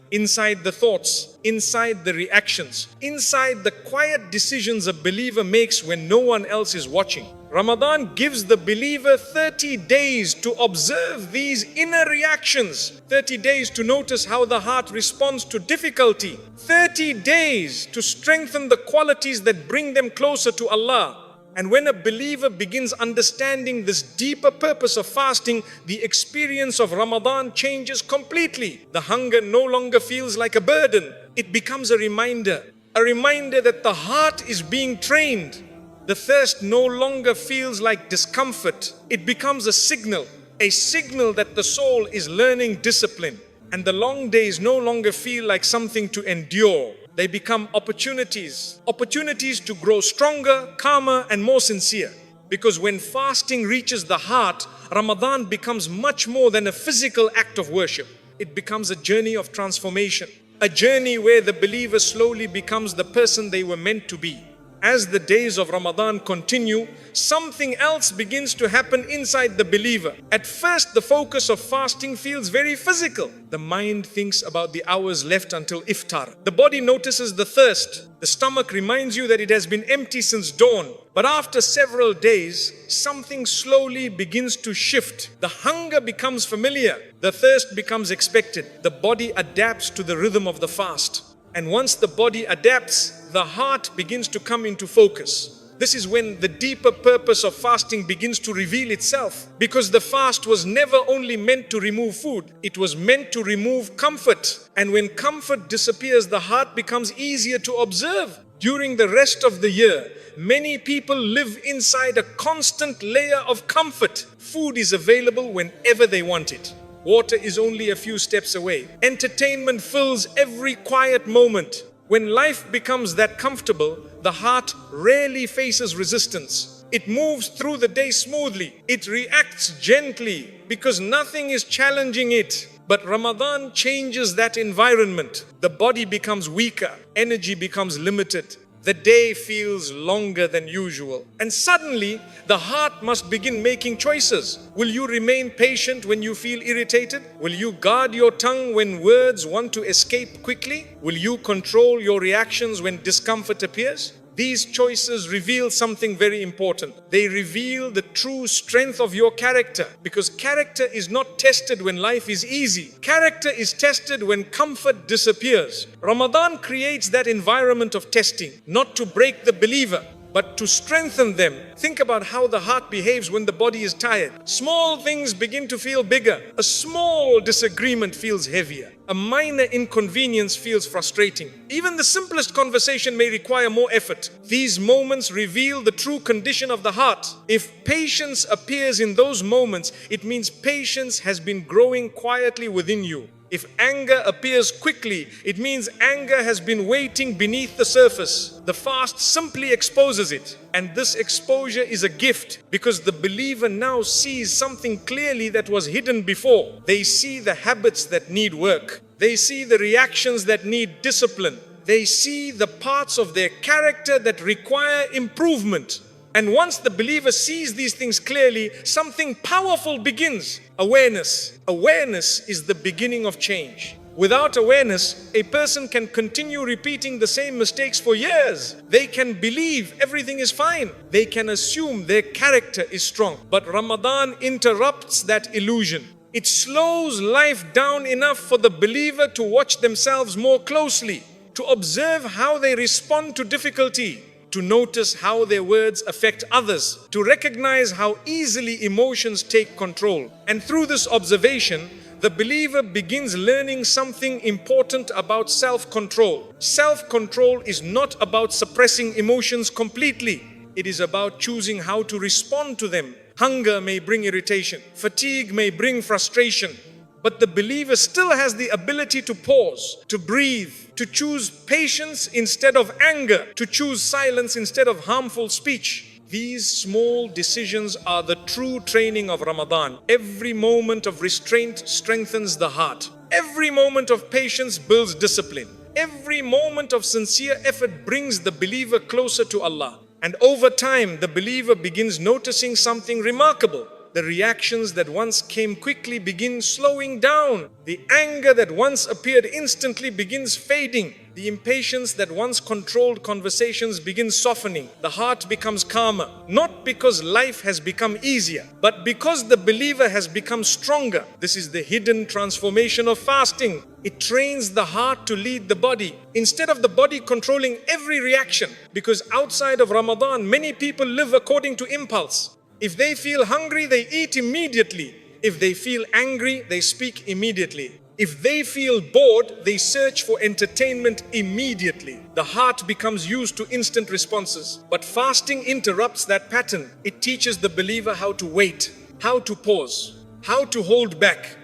the thoughts, inside the reactions, inside the quiet decisions a believer makes when no one else is watching. Ramadan gives the believer 30 days to observe these inner reactions, 30 days to notice how the heart responds to difficulty, 30 days to strengthen the qualities that bring them closer to Allah. And when a believer begins understanding this deeper purpose of fasting, the experience of Ramadan changes completely. The hunger no longer feels like a burden. It becomes a reminder that the heart is being trained. The thirst no longer feels like discomfort. It becomes a signal that the soul is learning discipline. And the long days no longer feel like something to endure. They become opportunities to grow stronger, calmer, and more sincere. Because when fasting reaches the heart, Ramadan becomes much more than a physical act of worship. It becomes a journey of transformation, a journey where the believer slowly becomes the person they were meant to be. As the days of Ramadan continue, something else begins to happen inside the believer. At first, the focus of fasting feels very physical. The mind thinks about the hours left until iftar. The body notices the thirst. The stomach reminds you that it has been empty since dawn. But after several days, something slowly begins to shift. The hunger becomes familiar. The thirst becomes expected. The body adapts to the rhythm of the fast. And once the body adapts, the heart begins to come into focus. This is when the deeper purpose of fasting begins to reveal itself. Because the fast was never only meant to remove food, it was meant to remove comfort. And when comfort disappears, the heart becomes easier to observe. During the rest of the year, many people live inside a constant layer of comfort. Food is available whenever they want it. Water is only a few steps away. Entertainment fills every quiet moment. When life becomes that comfortable, the heart rarely faces resistance. It moves through the day smoothly. It reacts gently because nothing is challenging it. But Ramadan changes that environment. The body becomes weaker. Energy becomes limited. The day feels longer than usual. And suddenly, the heart must begin making choices. Will you remain patient when you feel irritated? Will you guard your tongue when words want to escape quickly? Will you control your reactions when discomfort appears? These choices reveal something very important. They reveal the true strength of your character. Because character is not tested when life is easy. Character is tested when comfort disappears. Ramadan creates that environment of testing, not to break the believer, but to strengthen them. Think about how the heart behaves when the body is tired. Small things begin to feel bigger. A small disagreement feels heavier. A minor inconvenience feels frustrating. Even the simplest conversation may require more effort. These moments reveal the true condition of the heart. If patience appears in those moments, it means patience has been growing quietly within you. If anger appears quickly, it means anger has been waiting beneath the surface. The fast simply exposes it. And this exposure is a gift because the believer now sees something clearly that was hidden before. They see the habits that need work. They see the reactions that need discipline. They see the parts of their character that require improvement. And once the believer sees these things clearly, something powerful begins. Awareness. Awareness is the beginning of change. Without awareness, a person can continue repeating the same mistakes for years. They can believe everything is fine. They can assume their character is strong. But Ramadan interrupts that illusion. It slows life down enough for the believer to watch themselves more closely, to observe how they respond to difficulty, to notice how their words affect others, to recognize how easily emotions take control. And through this observation, the believer begins learning something important about self-control. Self-control is not about suppressing emotions completely. It is about choosing how to respond to them. Hunger may bring irritation. Fatigue may bring frustration. But the believer still has the ability to pause, to breathe, to choose patience instead of anger, to choose silence instead of harmful speech. These small decisions are the true training of Ramadan. Every moment of restraint strengthens the heart. Every moment of patience builds discipline. Every moment of sincere effort brings the believer closer to Allah. And over time, the believer begins noticing something remarkable. The reactions that once came quickly begin slowing down. The anger that once appeared instantly begins fading. The impatience that once controlled conversations begins softening. The heart becomes calmer, not because life has become easier, but because the believer has become stronger. This is the hidden transformation of fasting. It trains the heart to lead the body, instead of the body controlling every reaction. Because outside of Ramadan, many people live according to impulse. If they feel hungry, they eat immediately. If they feel angry, they speak immediately. If they feel bored, they search for entertainment immediately. The heart becomes used to instant responses. But fasting interrupts that pattern. It teaches the believer how to wait, how to pause, how to hold back.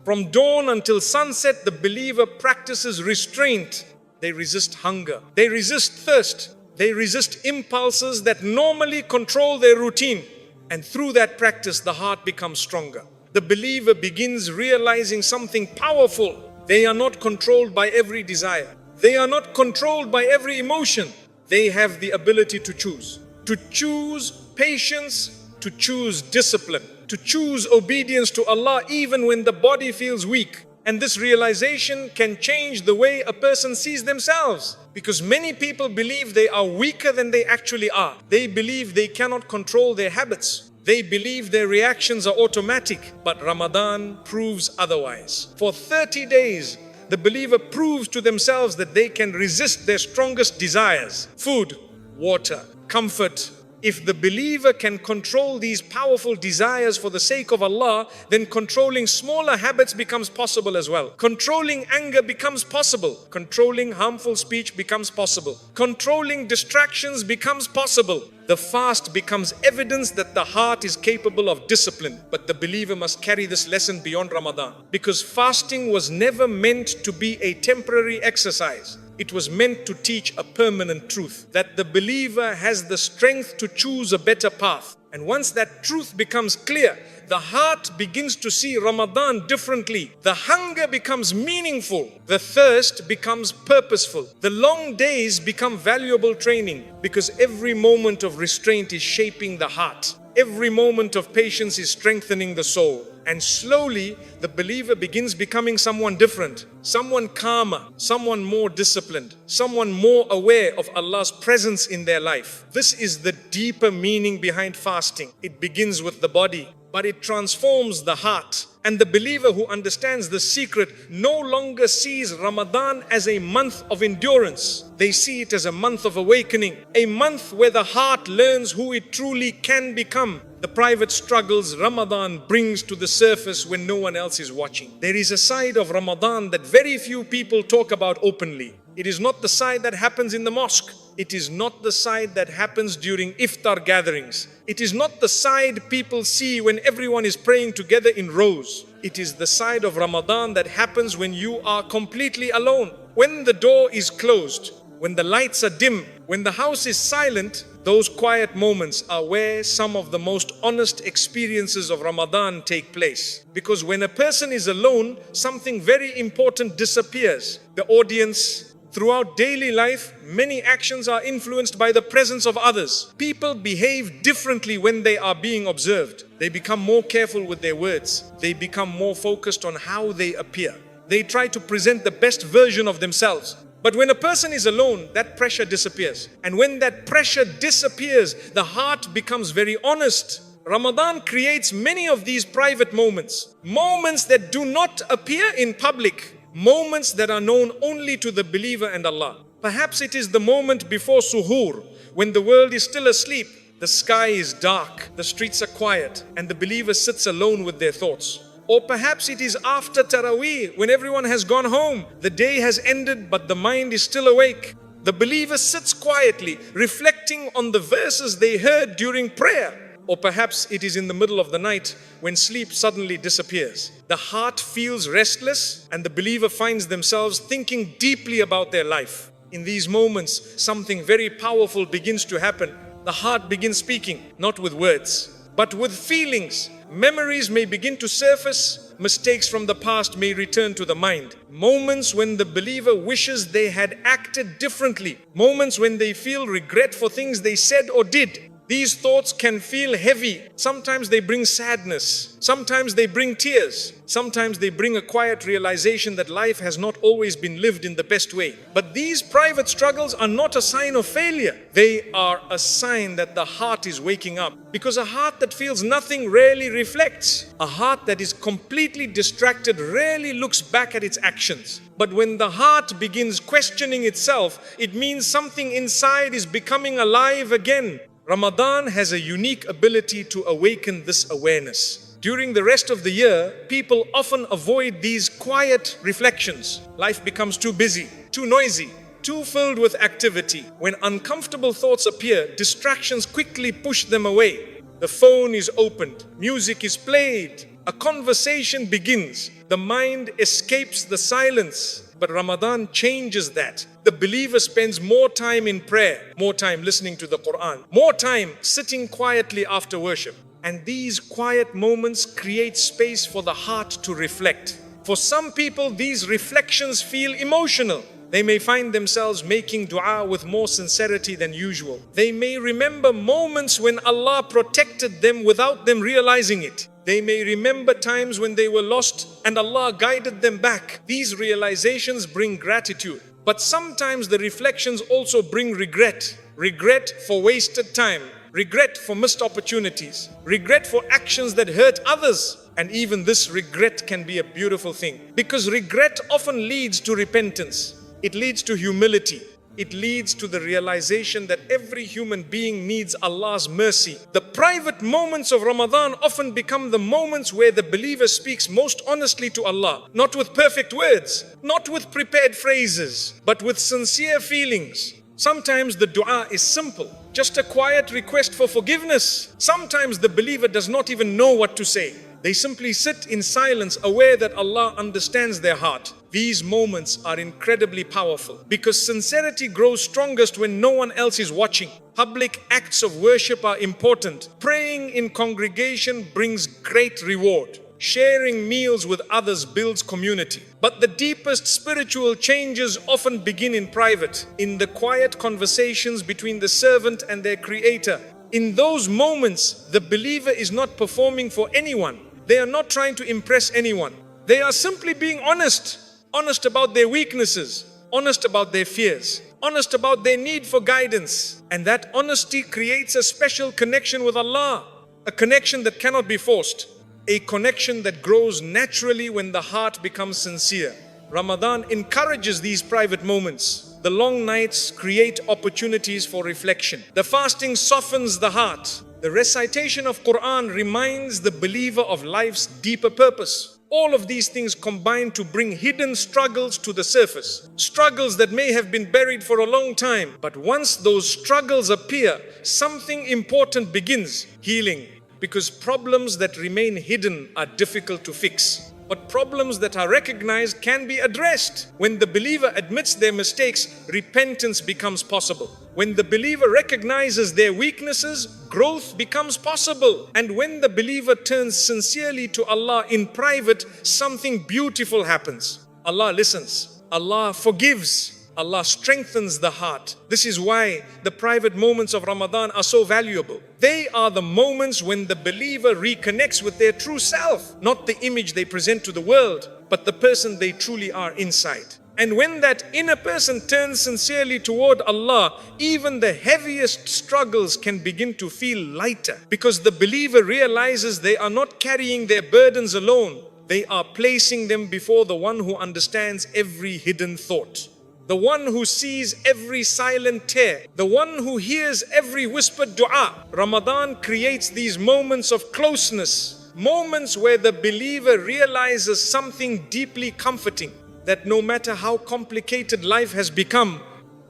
From dawn until sunset, the believer practices restraint. They resist hunger. They resist thirst. They resist impulses that normally control their routine. And through that practice, the heart becomes stronger. The believer begins realizing something powerful. They are not controlled by every desire. They are not controlled by every emotion. They have the ability to choose. To choose patience, to choose discipline, to choose obedience to Allah even when the body feels weak. And this realization can change the way a person sees themselves. Because many people believe they are weaker than they actually are. They believe they cannot control their habits. They believe their reactions are automatic. But Ramadan proves otherwise. For 30 days, the believer proves to themselves that they can resist their strongest desires. Food, water, comfort. If the believer can control these powerful desires for the sake of Allah, then controlling smaller habits becomes possible as well. Controlling anger becomes possible. Controlling harmful speech becomes possible. Controlling distractions becomes possible. The fast becomes evidence that the heart is capable of discipline. But the believer must carry this lesson beyond Ramadan. Because fasting was never meant to be a temporary exercise. It was meant to teach a permanent truth, that the believer has the strength to choose a better path. And once that truth becomes clear, the heart begins to see Ramadan differently. The hunger becomes meaningful. The thirst becomes purposeful. The long days become valuable training, because every moment of restraint is shaping the heart. Every moment of patience is strengthening the soul. And slowly, the believer begins becoming someone different, someone calmer, someone more disciplined, someone more aware of Allah's presence in their life. This is the deeper meaning behind fasting. It begins with the body, but it transforms the heart. And the believer who understands the secret no longer sees Ramadan as a month of endurance. They see it as a month of awakening, a month where the heart learns who it truly can become. The private struggles Ramadan brings to the surface when no one else is watching. There is a side of Ramadan that very few people talk about openly. It is not the side that happens in the mosque. It is not the side that happens during iftar gatherings. It is not the side people see when everyone is praying together in rows. It is the side of Ramadan that happens when you are completely alone. When the door is closed, when the lights are dim, when the house is silent, those quiet moments are where some of the most honest experiences of Ramadan take place. Because when a person is alone, something very important disappears. The audience. Throughout daily life, many actions are influenced by the presence of others. People behave differently when they are being observed. They become more careful with their words. They become more focused on how they appear. They try to present the best version of themselves. But when a person is alone, that pressure disappears. And when that pressure disappears, the heart becomes very honest. Ramadan creates many of these private moments. Moments that do not appear in public. Moments that are known only to the believer and Allah. Perhaps it is the moment before suhoor, when the world is still asleep, the sky is dark, the streets are quiet, and the believer sits alone with their thoughts. Or perhaps it is after Taraweeh, when everyone has gone home, the day has ended but the mind is still awake. The believer sits quietly, reflecting on the verses they heard during prayer. Or perhaps it is in the middle of the night when sleep suddenly disappears. The heart feels restless and the believer finds themselves thinking deeply about their life. In these moments, something very powerful begins to happen. The heart begins speaking, not with words, but with feelings. Memories may begin to surface. Mistakes from the past may return to the mind. Moments when the believer wishes they had acted differently. Moments when they feel regret for things they said or did. These thoughts can feel heavy. Sometimes they bring sadness. Sometimes they bring tears. Sometimes they bring a quiet realization that life has not always been lived in the best way. But these private struggles are not a sign of failure. They are a sign that the heart is waking up. Because a heart that feels nothing rarely reflects. A heart that is completely distracted rarely looks back at its actions. But when the heart begins questioning itself, it means something inside is becoming alive again. Ramadan has a unique ability to awaken this awareness. During the rest of the year, people often avoid these quiet reflections. Life becomes too busy, too noisy, too filled with activity. When uncomfortable thoughts appear, distractions quickly push them away. The phone is opened, music is played, a conversation begins. The mind escapes the silence. But Ramadan changes that. The believer spends more time in prayer, more time listening to the Quran, more time sitting quietly after worship. And these quiet moments create space for the heart to reflect. For some people, these reflections feel emotional. They may find themselves making dua with more sincerity than usual. They may remember moments when Allah protected them without them realizing it. They may remember times when they were lost and Allah guided them back. These realizations bring gratitude. But sometimes the reflections also bring regret. Regret for wasted time. Regret for missed opportunities. Regret for actions that hurt others. And even this regret can be a beautiful thing. Because regret often leads to repentance. It leads to humility. It leads to the realization that every human being needs Allah's mercy. The private moments of Ramadan often become the moments where the believer speaks most honestly to Allah. Not with perfect words, not with prepared phrases, but with sincere feelings. Sometimes the dua is simple, just a quiet request for forgiveness. Sometimes the believer does not even know what to say. They simply sit in silence, aware that Allah understands their heart. These moments are incredibly powerful because sincerity grows strongest when no one else is watching. Public acts of worship are important. Praying in congregation brings great reward. Sharing meals with others builds community. But the deepest spiritual changes often begin in private, in the quiet conversations between the servant and their creator. In those moments, the believer is not performing for anyone. They are not trying to impress anyone. They are simply being honest. Honest about their weaknesses. Honest about their fears. Honest about their need for guidance. And that honesty creates a special connection with Allah. A connection that cannot be forced. A connection that grows naturally when the heart becomes sincere. Ramadan encourages these private moments. The long nights create opportunities for reflection. The fasting softens the heart. The recitation of Quran reminds the believer of life's deeper purpose. All of these things combine to bring hidden struggles to the surface. Struggles that may have been buried for a long time. But once those struggles appear, something important begins: healing. Because problems that remain hidden are difficult to fix. But problems that are recognized can be addressed. When the believer admits their mistakes, repentance becomes possible. When the believer recognizes their weaknesses, growth becomes possible. And when the believer turns sincerely to Allah in private, something beautiful happens. Allah listens. Allah forgives. Allah strengthens the heart. This is why the private moments of Ramadan are so valuable. They are the moments when the believer reconnects with their true self, not the image they present to the world, but the person they truly are inside. And when that inner person turns sincerely toward Allah, even the heaviest struggles can begin to feel lighter, because the believer realizes they are not carrying their burdens alone. They are placing them before the one who understands every hidden thought. the one who sees every silent tear, the one who hears every whispered dua. Ramadan creates these moments of closeness, moments where the believer realizes something deeply comforting, that no matter how complicated life has become,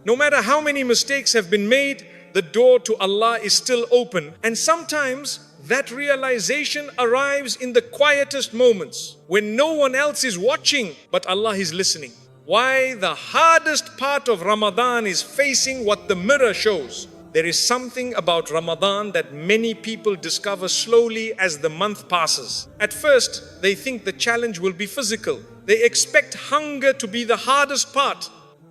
no matter how many mistakes have been made, the door to Allah is still open. And sometimes that realization arrives in the quietest moments, when no one else is watching, but Allah is listening. Why the hardest part of Ramadan is facing what the mirror shows. There is something about Ramadan that many people discover slowly as the month passes. At first, they think the challenge will be physical. They expect hunger to be the hardest part.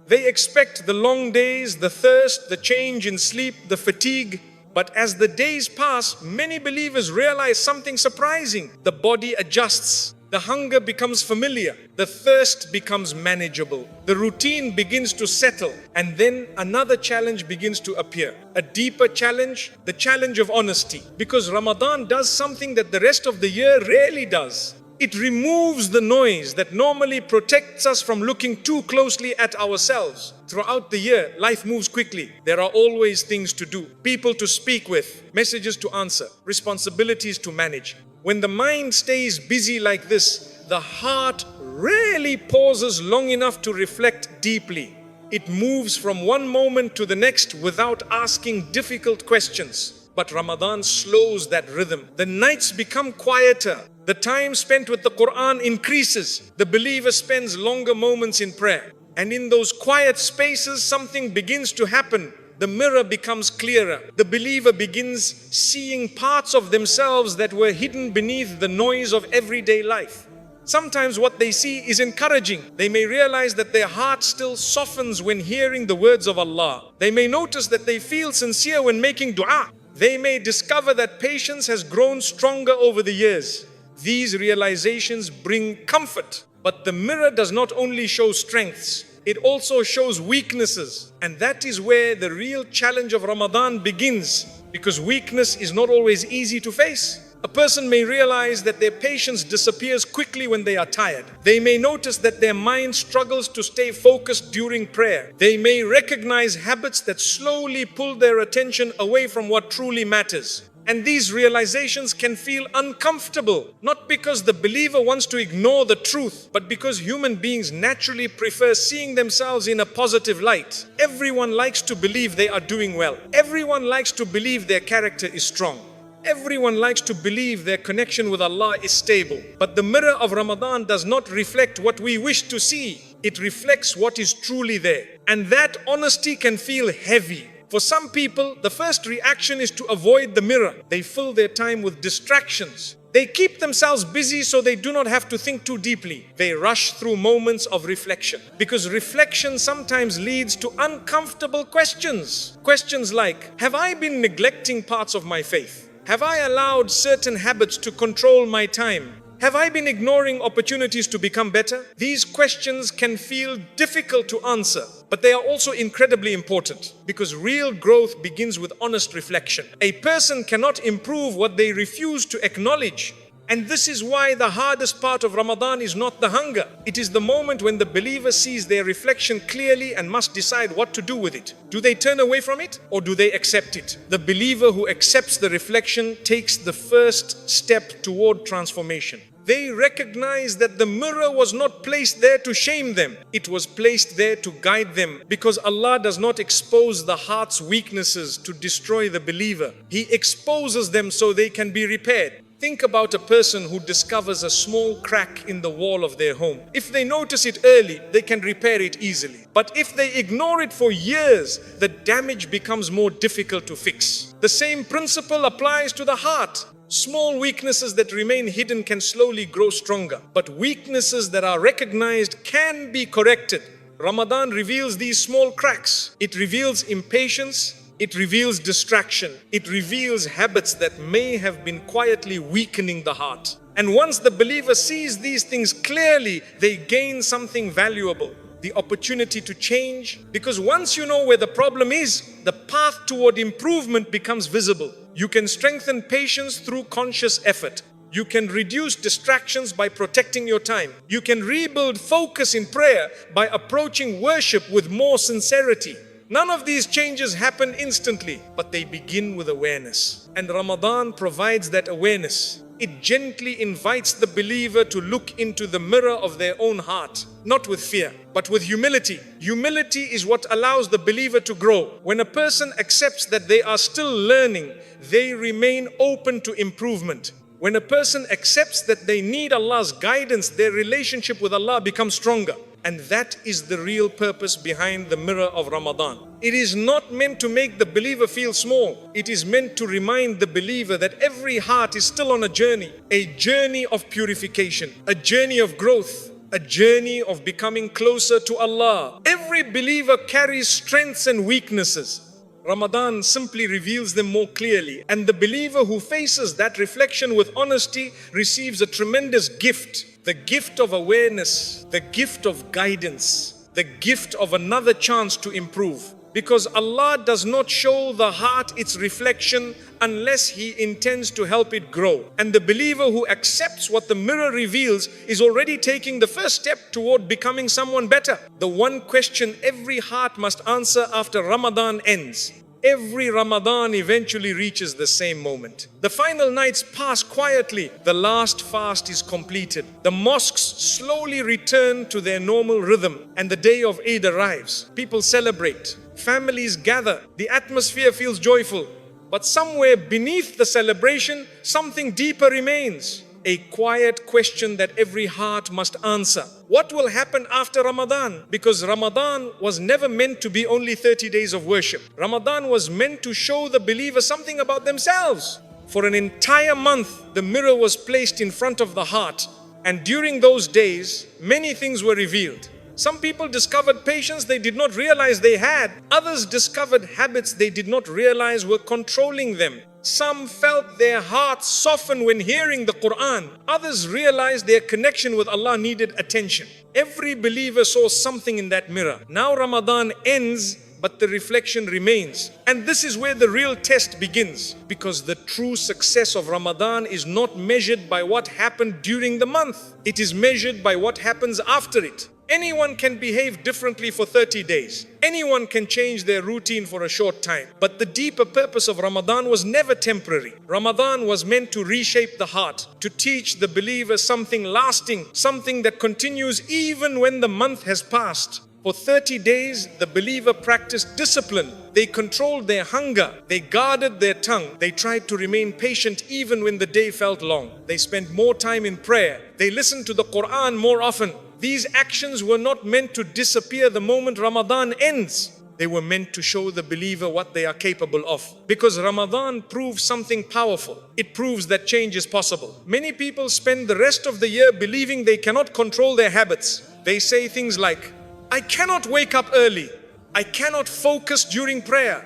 They expect the long days, the thirst, the change in sleep, the fatigue. But as the days pass, many believers realize something surprising. The body adjusts. The hunger becomes familiar. The thirst becomes manageable. The routine begins to settle. And then another challenge begins to appear. A deeper challenge, the challenge of honesty. Because Ramadan does something that the rest of the year rarely does. It removes the noise that normally protects us from looking too closely at ourselves. Throughout the year, life moves quickly. There are always things to do, people to speak with, messages to answer, responsibilities to manage. When the mind stays busy like this, the heart rarely pauses long enough to reflect deeply. It moves from one moment to the next without asking difficult questions. But Ramadan slows that rhythm. The nights become quieter. The time spent with the Quran increases. The believer spends longer moments in prayer. And in those quiet spaces, something begins to happen. The mirror becomes clearer. The believer begins seeing parts of themselves that were hidden beneath the noise of everyday life. Sometimes what they see is encouraging. They may realize that their heart still softens when hearing the words of Allah. They may notice that they feel sincere when making dua. They may discover that patience has grown stronger over the years. These realizations bring comfort. But the mirror does not only show strengths, it also shows weaknesses. And that is where the real challenge of Ramadan begins. Because weakness is not always easy to face. A person may realize that their patience disappears quickly when they are tired. They may notice that their mind struggles to stay focused during prayer. They may recognize habits that slowly pull their attention away from what truly matters. And these realizations can feel uncomfortable, not because the believer wants to ignore the truth, but because human beings naturally prefer seeing themselves in a positive light. Everyone likes to believe they are doing well. Everyone likes to believe their character is strong. Everyone likes to believe their connection with Allah is stable. But the mirror of Ramadan does not reflect what we wish to see. It reflects what is truly there. And that honesty can feel heavy. For some people, the first reaction is to avoid the mirror. They fill their time with distractions. They keep themselves busy so they do not have to think too deeply. They rush through moments of reflection. Because reflection sometimes leads to uncomfortable questions. Questions like, have I been neglecting parts of my faith? Have I allowed certain habits to control my time? Have I been ignoring opportunities to become better? These questions can feel difficult to answer, but they are also incredibly important because real growth begins with honest reflection. A person cannot improve what they refuse to acknowledge. And this is why the hardest part of Ramadan is not the hunger. It is the moment when the believer sees their reflection clearly and must decide what to do with it. Do they turn away from it or do they accept it? The believer who accepts the reflection takes the first step toward transformation. They recognize that the mirror was not placed there to shame them. It was placed there to guide them, because Allah does not expose the heart's weaknesses to destroy the believer. He exposes them so they can be repaired. Think about a person who discovers a small crack in the wall of their home. If they notice it early, they can repair it easily. But if they ignore it for years, the damage becomes more difficult to fix. The same principle applies to the heart. Small weaknesses that remain hidden can slowly grow stronger, but weaknesses that are recognized can be corrected. Ramadan reveals these small cracks. It reveals impatience. It reveals distraction. It reveals habits that may have been quietly weakening the heart. And once the believer sees these things clearly, they gain something valuable. The opportunity to change. Because once you know where the problem is, the path toward improvement becomes visible. You can strengthen patience through conscious effort. You can reduce distractions by protecting your time. You can rebuild focus in prayer by approaching worship with more sincerity. None of these changes happen instantly, but they begin with awareness. And Ramadan provides that awareness. It gently invites the believer to look into the mirror of their own heart, not with fear, but with humility. Humility is what allows the believer to grow. When a person accepts that they are still learning, they remain open to improvement. When a person accepts that they need Allah's guidance, their relationship with Allah becomes stronger. And that is the real purpose behind the mirror of Ramadan. It is not meant to make the believer feel small. It is meant to remind the believer that every heart is still on a journey of purification, a journey of growth, a journey of becoming closer to Allah. Every believer carries strengths and weaknesses. Ramadan simply reveals them more clearly, and the believer who faces that reflection with honesty receives a tremendous gift. The gift of awareness, the gift of guidance, the gift of another chance to improve. Because Allah does not show the heart its reflection unless He intends to help it grow. And the believer who accepts what the mirror reveals is already taking the first step toward becoming someone better. The one question every heart must answer after Ramadan ends. Every Ramadan eventually reaches the same moment. The final nights pass quietly. The last fast is completed. The mosques slowly return to their normal rhythm, and the day of Eid arrives. People celebrate. Families gather. The atmosphere feels joyful. But somewhere beneath the celebration, something deeper remains. A quiet question that every heart must answer. What will happen after Ramadan? Because Ramadan was never meant to be only 30 days of worship. Ramadan was meant to show the believer something about themselves. For an entire month, the mirror was placed in front of the heart. And during those days, many things were revealed. Some people discovered patience they did not realize they had. Others discovered habits they did not realize were controlling them. Some felt their hearts soften when hearing the Quran. Others realized their connection with Allah needed attention. Every believer saw something in that mirror. Now Ramadan ends, but the reflection remains. And this is where the real test begins. Because the true success of Ramadan is not measured by what happened during the month. It is measured by what happens after it. Anyone can behave differently for 30 days. Anyone can change their routine for a short time. But the deeper purpose of Ramadan was never temporary. Ramadan was meant to reshape the heart, to teach the believer something lasting, something that continues even when the month has passed. For 30 days, the believer practiced discipline. They controlled their hunger. They guarded their tongue. They tried to remain patient even when the day felt long. They spent more time in prayer. They listened to the Quran more often. These actions were not meant to disappear the moment Ramadan ends. They were meant to show the believer what they are capable of. Because Ramadan proves something powerful. It proves that change is possible. Many people spend the rest of the year believing they cannot control their habits. They say things like, I cannot wake up early. I cannot focus during prayer.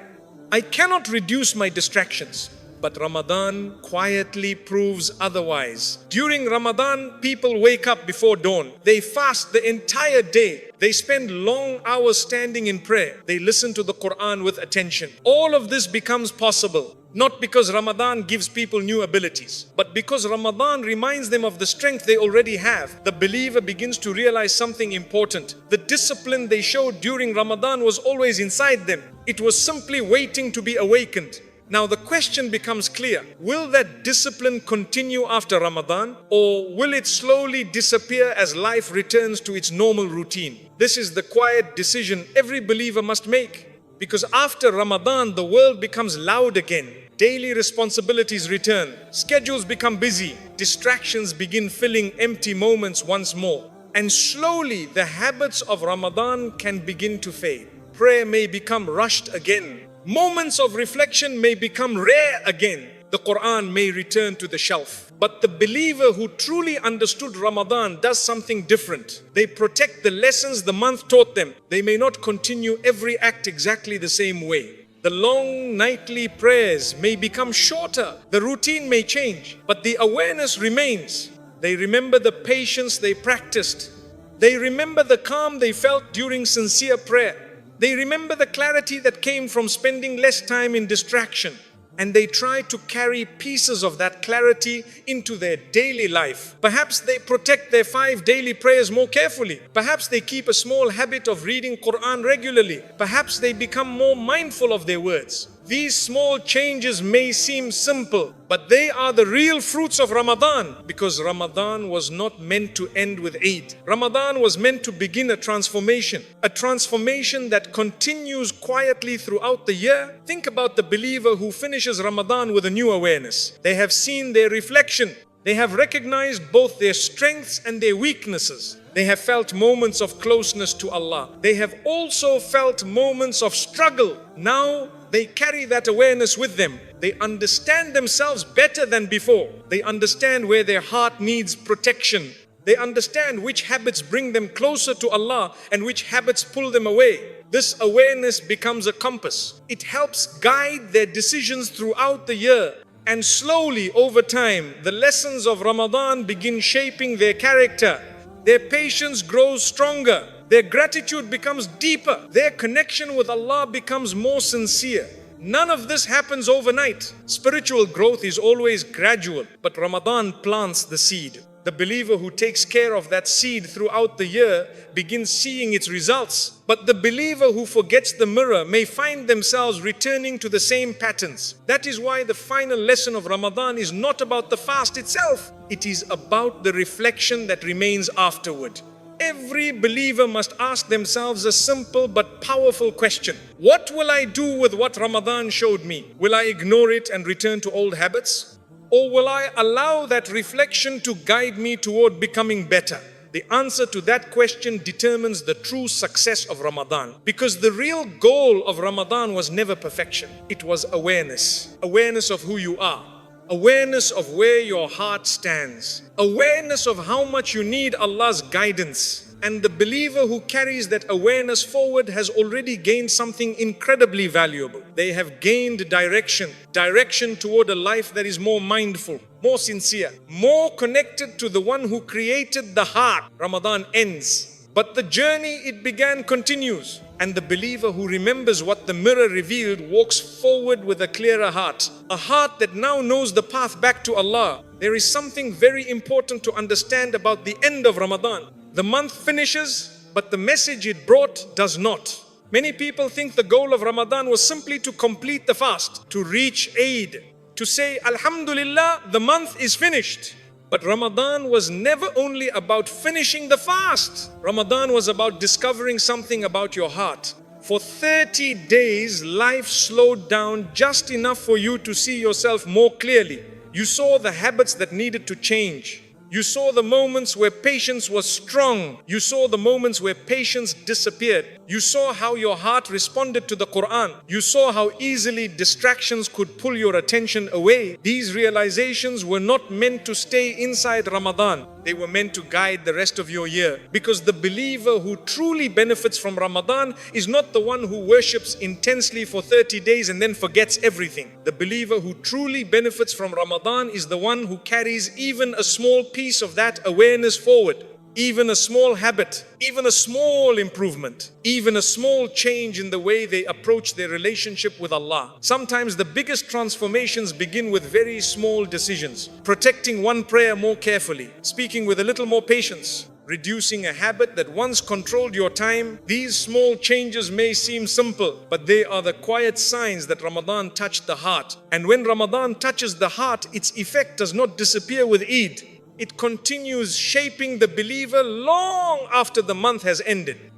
I cannot reduce my distractions. But Ramadan quietly proves otherwise. During Ramadan, people wake up before dawn. They fast the entire day. They spend long hours standing in prayer. They listen to the Quran with attention. All of this becomes possible. Not because Ramadan gives people new abilities, but because Ramadan reminds them of the strength they already have. The believer begins to realize something important. The discipline they showed during Ramadan was always inside them. It was simply waiting to be awakened. Now the question becomes clear. Will that discipline continue after Ramadan, or will it slowly disappear as life returns to its normal routine? This is the quiet decision every believer must make. Because after Ramadan, the world becomes loud again. Daily responsibilities return. Schedules become busy. Distractions begin filling empty moments once more. And slowly the habits of Ramadan can begin to fade. Prayer may become rushed again. Moments of reflection may become rare again. The Quran may return to the shelf. But the believer who truly understood Ramadan does something different. They protect the lessons the month taught them. They may not continue every act exactly the same way. The long nightly prayers may become shorter. The routine may change, but the awareness remains. They remember the patience they practiced. They remember the calm they felt during sincere prayer. They remember the clarity that came from spending less time in distraction. and they try to carry pieces of that clarity into their daily life. Perhaps they protect their 5 daily prayers more carefully. Perhaps they keep a small habit of reading Quran regularly. Perhaps they become more mindful of their words. These small changes may seem simple, but they are the real fruits of Ramadan, because Ramadan was not meant to end with Eid. Ramadan was meant to begin a transformation that continues quietly throughout the year. Think about the believer who finishes Ramadan with a new awareness. They have seen their reflection. They have recognized both their strengths and their weaknesses. They have felt moments of closeness to Allah. They have also felt moments of struggle. Now they carry that awareness with them. They understand themselves better than before. They understand where their heart needs protection. They understand which habits bring them closer to Allah and which habits pull them away. This awareness becomes a compass. It helps guide their decisions throughout the year. And slowly, over time, the lessons of Ramadan begin shaping their character. Their patience grows stronger. Their gratitude becomes deeper. Their connection with Allah becomes more sincere. None of this happens overnight. Spiritual growth is always gradual, but Ramadan plants the seed. The believer who takes care of that seed throughout the year begins seeing its results. But the believer who forgets the mirror may find themselves returning to the same patterns. That is why the final lesson of Ramadan is not about the fast itself. It is about the reflection that remains afterward. Every believer must ask themselves a simple but powerful question. What will I do with what Ramadan showed me? Will I ignore it and return to old habits? Or will I allow that reflection to guide me toward becoming better? The answer to that question determines the true success of Ramadan. Because the real goal of Ramadan was never perfection. It was awareness. Awareness of who you are. Awareness of where your heart stands. Awareness of how much you need Allah's guidance. And the believer who carries that awareness forward has already gained something incredibly valuable. They have gained direction toward a life that is more mindful, more sincere, more connected to the one who created the heart. Ramadan ends, but the journey it began continues. And the believer who remembers what the mirror revealed walks forward with a clearer heart, a heart that now knows the path back to Allah. There is something very important to understand about the end of Ramadan. The month finishes, but the message it brought does not. Many people think the goal of Ramadan was simply to complete the fast, to reach Eid, to say, Alhamdulillah, the month is finished. But Ramadan was never only about finishing the fast. Ramadan was about discovering something about your heart. For 30 days, life slowed down just enough for you to see yourself more clearly. You saw the habits that needed to change. You saw the moments where patience was strong. You saw the moments where patience disappeared. You saw how your heart responded to the Quran. You saw how easily distractions could pull your attention away. These realizations were not meant to stay inside Ramadan. They were meant to guide the rest of your year. Because the believer who truly benefits from Ramadan is not the one who worships intensely for 30 days and then forgets everything. The believer who truly benefits from Ramadan is the one who carries even a small piece of that awareness forward. Even a small habit, even a small improvement, even a small change in the way they approach their relationship with Allah. Sometimes the biggest transformations begin with very small decisions. Protecting one prayer more carefully, speaking with a little more patience, reducing a habit that once controlled your time. These small changes may seem simple, but they are the quiet signs that Ramadan touched the heart. And when Ramadan touches the heart, its effect does not disappear with Eid. It continues shaping the believer long after the month has ended.